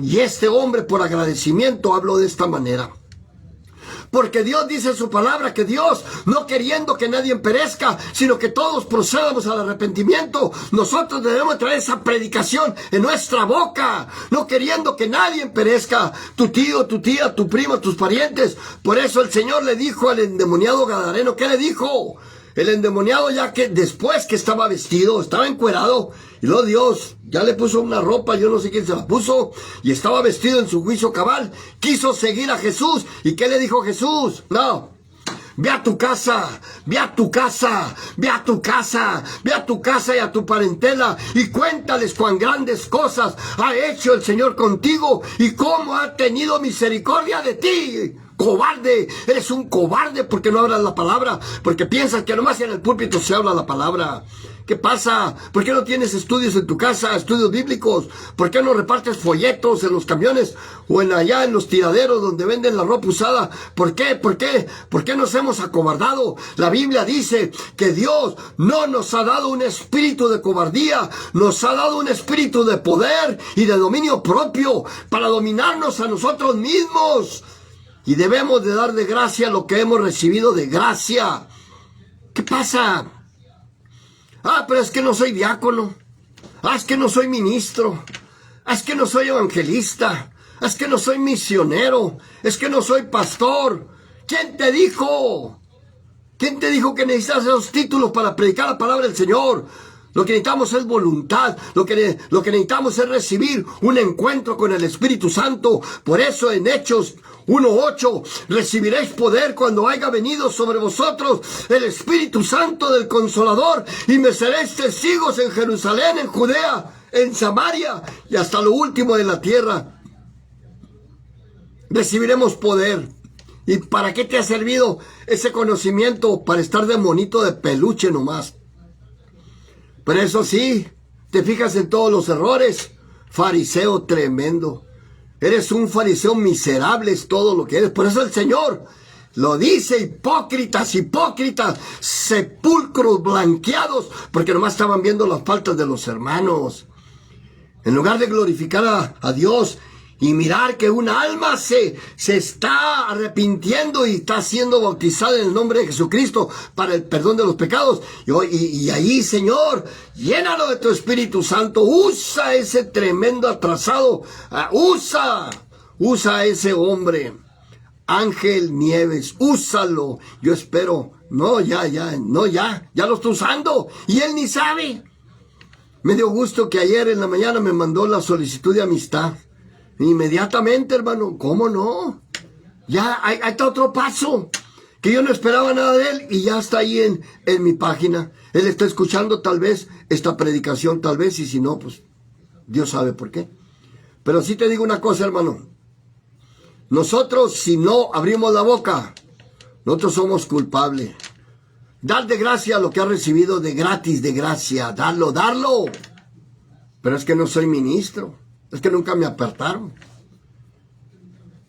S1: Y este hombre, por agradecimiento, habló de esta manera. Porque Dios dice en su palabra que Dios, no queriendo que nadie perezca, sino que todos procedamos al arrepentimiento, nosotros debemos traer esa predicación en nuestra boca, no queriendo que nadie perezca, tu tío, tu tía, tu primo, tus parientes. Por eso el Señor le dijo al endemoniado gadareno, ¿qué le dijo? El endemoniado, ya que después que estaba vestido, estaba encuerado, y luego Dios ya le puso una ropa, yo no sé quién se la puso, y estaba vestido en su juicio cabal, quiso seguir a Jesús. ¿Y qué le dijo Jesús? No, ve a tu casa, ve a tu casa, ve a tu casa, ve a tu casa y a tu parentela, y cuéntales cuán grandes cosas ha hecho el Señor contigo, y cómo ha tenido misericordia de ti. Cobarde, eres un cobarde porque no hablas la palabra, porque piensas que nomás en el púlpito se habla la palabra. ¿Qué pasa? ¿Por qué no tienes estudios en tu casa, estudios bíblicos? ¿Por qué no repartes folletos en los camiones o allá en los tiraderos donde venden la ropa usada? ¿Por qué? ¿Por qué? ¿Por qué nos hemos acobardado? La Biblia dice que Dios no nos ha dado un espíritu de cobardía, nos ha dado un espíritu de poder y de dominio propio para dominarnos a nosotros mismos. Y debemos de dar de gracia lo que hemos recibido de gracia. ¿Qué pasa? Ah, pero es que no soy diácono. Ah, es que no soy ministro. Ah, es que no soy evangelista. Ah, es que no soy misionero. Es que no soy pastor. ¿Quién te dijo? ¿Quién te dijo que necesitas esos títulos para predicar la palabra del Señor? Lo que necesitamos es voluntad, lo que necesitamos es recibir un encuentro con el Espíritu Santo. Por eso en Hechos 1:8, recibiréis poder cuando haya venido sobre vosotros el Espíritu Santo del Consolador, y me seréis testigos en Jerusalén, en Judea, en Samaria y hasta lo último de la tierra. Recibiremos poder. ¿Y para qué te ha servido ese conocimiento? Para estar de monito de peluche nomás. Pero eso sí, te fijas en todos los errores. Fariseo tremendo. Eres un fariseo miserable, es todo lo que eres. Por eso el Señor lo dice: hipócritas, hipócritas, sepulcros blanqueados, porque nomás estaban viendo las faltas de los hermanos. En lugar de glorificar a Dios y mirar que un alma se está arrepintiendo y está siendo bautizada en el nombre de Jesucristo para el perdón de los pecados. Y ahí, Señor, llénalo de tu Espíritu Santo. Usa ese tremendo atrasado. Usa a ese hombre. Ángel Nieves, úsalo. Yo espero. Ya lo está usando. Y él ni sabe. Me dio gusto que ayer en la mañana me mandó la solicitud de amistad. Inmediatamente, hermano, ¿cómo no? Ya, ahí está otro paso, que yo no esperaba nada de él, y ya está ahí en mi página. Él está escuchando tal vez esta predicación, tal vez, y si no, pues, Dios sabe por qué. Pero sí te digo una cosa, hermano. Nosotros, si no abrimos la boca, nosotros somos culpables. Dar de gracia lo que has recibido de gratis, de gracia, darlo. Pero es que no soy ministro. Es que nunca me apartaron.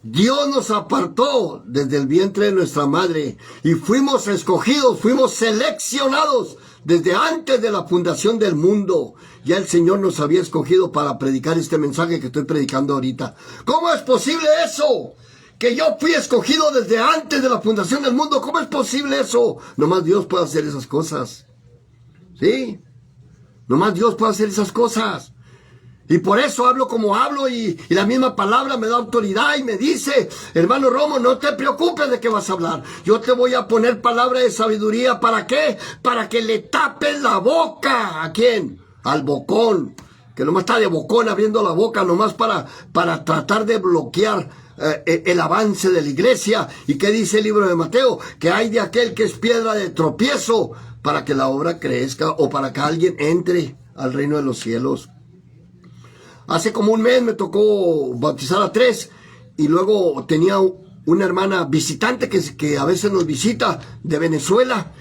S1: Dios nos apartó desde el vientre de nuestra madre y fuimos escogidos, fuimos seleccionados desde antes de la fundación del mundo. Ya el Señor nos había escogido para predicar este mensaje que estoy predicando ahorita. ¿Cómo es posible eso? Que yo fui escogido desde antes de la fundación del mundo. ¿Cómo es posible eso? Nomás Dios puede hacer esas cosas. ¿Sí? Nomás Dios puede hacer esas cosas. Y por eso hablo como hablo, y la misma palabra me da autoridad y me dice: hermano Romo, no te preocupes de qué vas a hablar. Yo te voy a poner palabra de sabiduría. ¿Para qué? Para que le tapes la boca. ¿A quién? Al bocón, que nomás está de bocón abriendo la boca, nomás para tratar de bloquear el avance de la iglesia. ¿Y qué dice el libro de Mateo? Que hay de aquel que es piedra de tropiezo para que la obra crezca o para que alguien entre al reino de los cielos. Hace como un mes me tocó bautizar a 3 y luego tenía una hermana visitante que a veces nos visita de Venezuela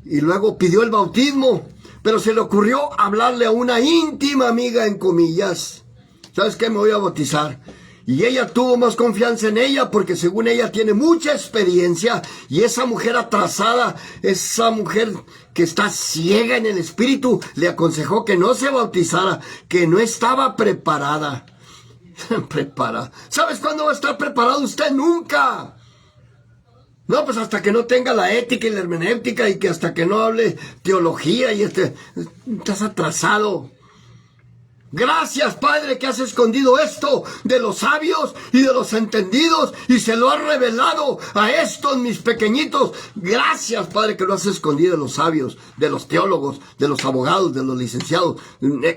S1: y luego pidió el bautismo, pero se le ocurrió hablarle a una íntima amiga, en comillas. ¿Sabes qué? Me voy a bautizar. Y ella tuvo más confianza en ella porque según ella tiene mucha experiencia y esa mujer atrasada, esa mujer que está ciega en el espíritu, le aconsejó que no se bautizara, que no estaba preparada. Preparada. ¿Sabes cuándo va a estar preparado usted? Nunca. No, pues hasta que no tenga la ética y la hermenéutica y que hasta que no hable teología y estás atrasado. Gracias, Padre, que has escondido esto de los sabios y de los entendidos y se lo has revelado a estos mis pequeñitos. Gracias, Padre, que lo has escondido de los sabios, de los teólogos, de los abogados, de los licenciados.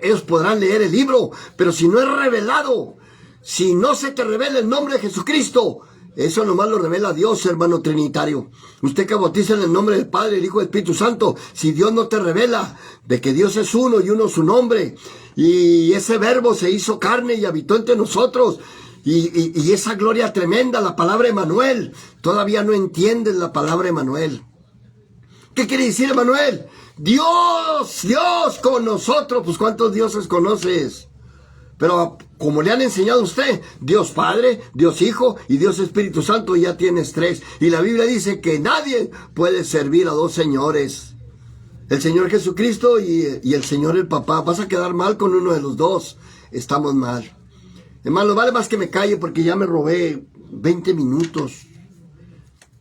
S1: Ellos podrán leer el libro, pero si no es revelado, si no se te revela el nombre de Jesucristo, eso nomás lo revela Dios, hermano trinitario. Usted que bautiza en el nombre del Padre, el Hijo y el Espíritu Santo, si Dios no te revela de que Dios es uno y uno su nombre, y ese verbo se hizo carne y habitó entre nosotros, y esa gloria tremenda, la palabra Emmanuel, todavía no entiendes la palabra Emmanuel. ¿Qué quiere decir Emmanuel? Dios, Dios con nosotros. Pues ¿cuántos dioses conoces? Pero como le han enseñado a usted, Dios Padre, Dios Hijo y Dios Espíritu Santo, ya tienes 3. Y la Biblia dice que nadie puede servir a 2 señores. El Señor Jesucristo y el Señor el Papá. Vas a quedar mal con uno de los 2. Estamos mal. Hermano, vale más que me calle porque ya me robé 20 minutos.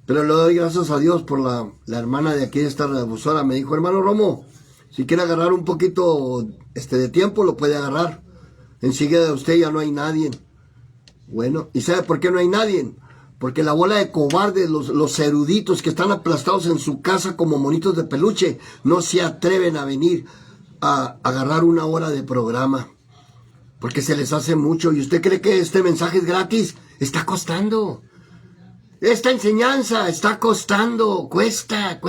S1: Pero le doy gracias a Dios por la hermana de aquí de esta radiodifusora. Me dijo, hermano Romo, si quiere agarrar un poquito de tiempo, lo puede agarrar. Enseguida de usted ya no hay nadie. Bueno, ¿y sabe por qué no hay nadie? Porque la bola de cobardes, los eruditos que están aplastados en su casa como monitos de peluche, no se atreven a venir a agarrar una hora de programa. Porque se les hace mucho. ¿Y usted cree que este mensaje es gratis? Está costando. Esta enseñanza está costando. Cuesta.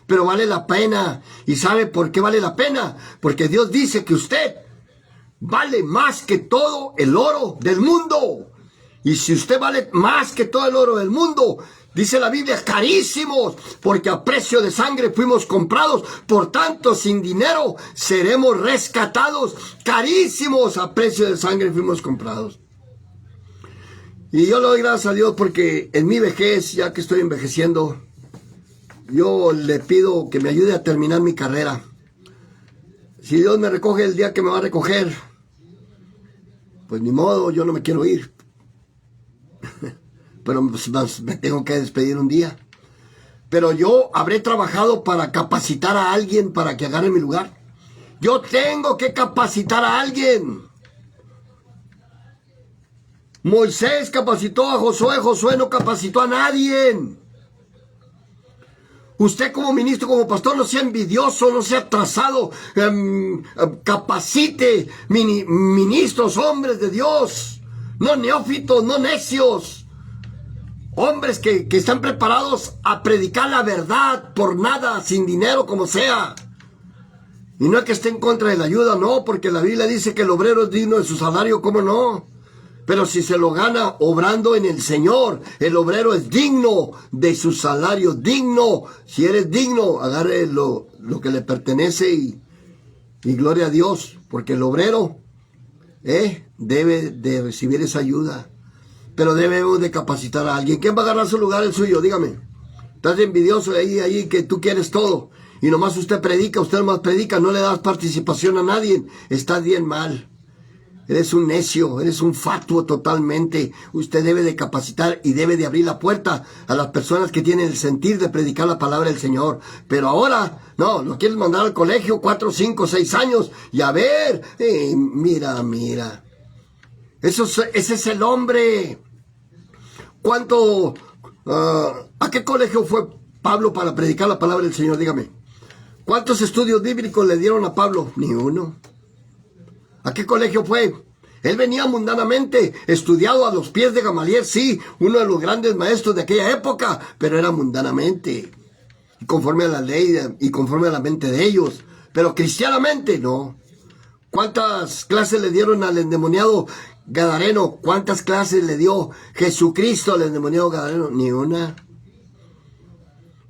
S1: Pero vale la pena. ¿Y sabe por qué vale la pena? Porque Dios dice que usted vale más que todo el oro del mundo. Y si usted vale más que todo el oro del mundo, dice la Biblia, carísimos, porque a precio de sangre fuimos comprados, por tanto sin dinero seremos rescatados. Carísimos, a precio de sangre fuimos comprados. Y yo le doy gracias a Dios porque en mi vejez, ya que estoy envejeciendo, yo le pido que me ayude a terminar mi carrera. Si Dios me recoge el día que me va a recoger, pues ni modo, yo no me quiero ir. Pero pues, me tengo que despedir un día. Pero yo habré trabajado para capacitar a alguien para que agarre mi lugar. Yo tengo que capacitar a alguien. Moisés capacitó a Josué, Josué no capacitó a nadie. Usted como ministro, como pastor, no sea envidioso, no sea atrasado, capacite ministros, hombres de Dios, no neófitos, no necios, hombres que están preparados a predicar la verdad por nada, sin dinero, como sea. Y no es que esté en contra de la ayuda, no, porque la Biblia dice que el obrero es digno de su salario, ¿cómo no? Pero si se lo gana obrando en el Señor, el obrero es digno de su salario, digno. Si eres digno, agarre lo que le pertenece y gloria a Dios, porque el obrero debe de recibir esa ayuda. Pero debemos de capacitar a alguien. ¿Quién va a agarrar su lugar, el suyo? Dígame. Estás envidioso ahí que tú quieres todo. Y nomás usted nomás predica, no le das participación a nadie. Estás bien mal. Eres un necio, eres un fatuo totalmente. Usted debe de capacitar y debe de abrir la puerta a las personas que tienen el sentir de predicar la palabra del Señor. Pero ahora, no, lo quieres mandar al colegio 4, 5, 6 años y a ver, mira. Ese es el hombre. ¿A qué colegio fue Pablo para predicar la palabra del Señor? Dígame. ¿Cuántos estudios bíblicos le dieron a Pablo? Ni uno. ¿A qué colegio fue? Él venía mundanamente, estudiado a los pies de Gamaliel, sí, uno de los grandes maestros de aquella época, pero era mundanamente. conforme a la ley y conforme a la mente de ellos. Pero cristianamente, no. ¿Cuántas clases le dieron al endemoniado gadareno? ¿Cuántas clases le dio Jesucristo al endemoniado gadareno? Ni una.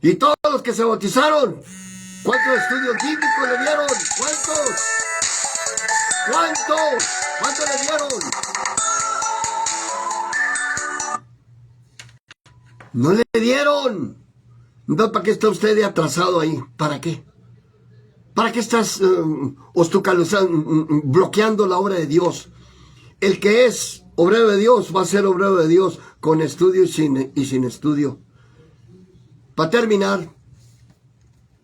S1: Y todos los que se bautizaron, ¿cuántos estudios bíblicos le dieron? ¿Cuántos? ¿Cuántos? ¿Cuántos le dieron? No le dieron. Entonces, ¿para qué está usted de atrasado ahí? ¿Para qué? ¿Para qué estás bloqueando la obra de Dios? El que es obrero de Dios va a ser obrero de Dios con estudio y sin estudio. Para terminar,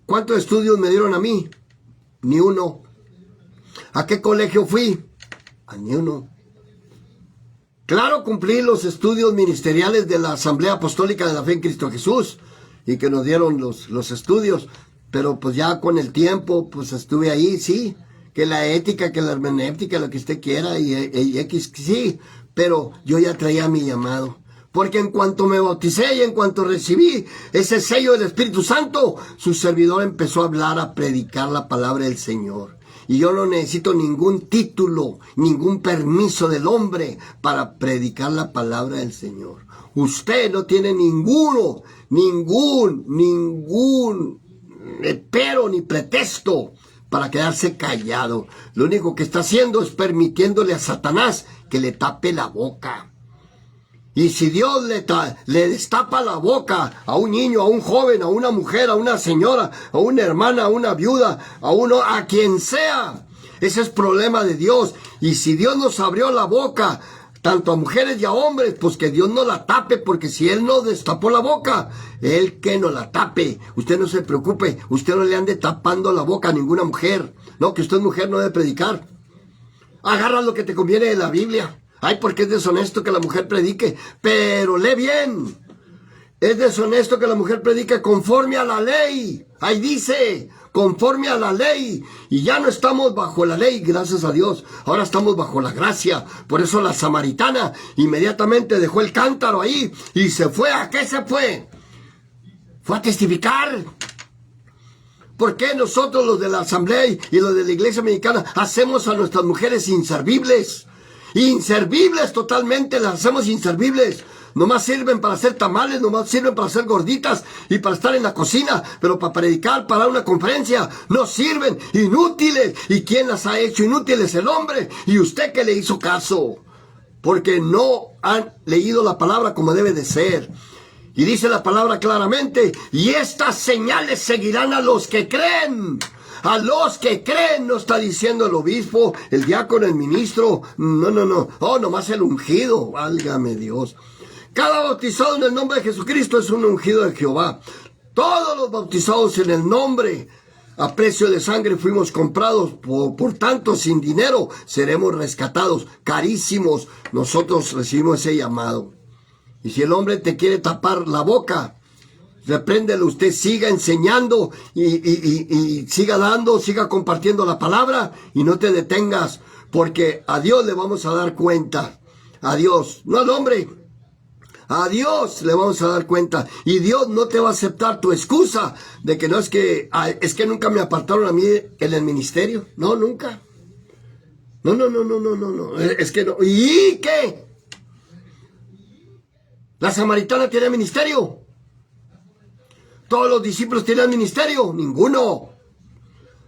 S1: ¿cuántos estudios me dieron a mí? Ni uno. ¿A qué colegio fui? A ni uno. Claro, cumplí los estudios ministeriales de la Asamblea Apostólica de la Fe en Cristo Jesús y que nos dieron los estudios, pero pues ya con el tiempo pues estuve ahí, sí, que la ética, que la hermenéutica, lo que usted quiera y X, sí, pero yo ya traía mi llamado. Porque en cuanto me bauticé y en cuanto recibí ese sello del Espíritu Santo, su servidor empezó a hablar, a predicar la palabra del Señor. Y yo no necesito ningún título, ningún permiso del hombre para predicar la palabra del Señor. Usted no tiene ningún pero ni pretexto para quedarse callado. Lo único que está haciendo es permitiéndole a Satanás que le tape la boca. Y si Dios le destapa la boca a un niño, a un joven, a una mujer, a una señora, a una hermana, a una viuda, a quien sea, ese es problema de Dios. Y si Dios nos abrió la boca, tanto a mujeres y a hombres, pues que Dios no la tape, porque si Él no destapó la boca, Él que no la tape. Usted no se preocupe, usted no le ande tapando la boca a ninguna mujer. No, que usted es mujer, no debe predicar. Agarra lo que te conviene de la Biblia. Ay, porque es deshonesto que la mujer predique, pero lee bien. Es deshonesto que la mujer predique conforme a la ley. Ahí dice, conforme a la ley. Y ya no estamos bajo la ley, gracias a Dios. Ahora estamos bajo la gracia. Por eso la samaritana inmediatamente dejó el cántaro ahí y se fue. ¿A qué se fue? Fue a testificar. ¿Por qué nosotros los de la asamblea y los de la iglesia mexicana hacemos a nuestras mujeres inservibles? Inservibles totalmente, las hacemos inservibles. Nomás sirven para hacer tamales, nomás sirven para hacer gorditas y para estar en la cocina, pero para predicar, para dar una conferencia, no sirven, inútiles. ¿Y quién las ha hecho inútiles? El hombre. ¿Y usted que le hizo caso? Porque no han leído la palabra como debe de ser. Y dice la palabra claramente, y estas señales seguirán a los que creen. A los que creen, no está diciendo el obispo, el diácono, el ministro. No. Oh, nomás el ungido. Válgame Dios. Cada bautizado en el nombre de Jesucristo es un ungido de Jehová. Todos los bautizados en el nombre, a precio de sangre fuimos comprados. Por tanto, sin dinero seremos rescatados. Carísimos. Nosotros recibimos ese llamado. Y si el hombre te quiere tapar la boca, repréndelo, usted siga enseñando y siga dando, siga compartiendo la palabra y no te detengas, porque a Dios le vamos a dar cuenta. A Dios, no al hombre. A Dios le vamos a dar cuenta. Y Dios no te va a aceptar tu excusa de que no es que nunca me apartaron a mí en el ministerio. No, nunca. No. Es que no. ¿Y qué? ¿La samaritana tiene ministerio? ¿Todos los discípulos tienen ministerio? Ninguno.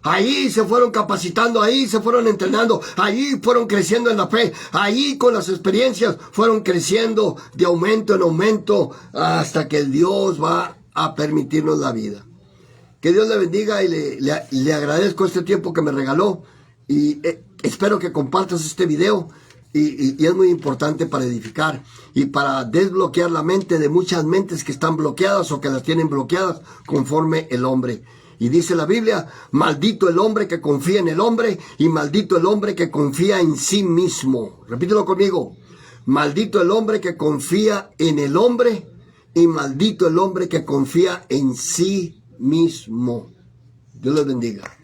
S1: Ahí se fueron capacitando, ahí se fueron entrenando, ahí fueron creciendo en la fe, ahí con las experiencias fueron creciendo de aumento en aumento hasta que el Dios va a permitirnos la vida. Que Dios le bendiga y le agradezco este tiempo que me regaló y espero que compartas este video. Y es muy importante para edificar y para desbloquear la mente de muchas mentes que están bloqueadas o que las tienen bloqueadas conforme el hombre. Y dice la Biblia, maldito el hombre que confía en el hombre y maldito el hombre que confía en sí mismo. Repítelo conmigo. Maldito el hombre que confía en el hombre y maldito el hombre que confía en sí mismo. Dios les bendiga.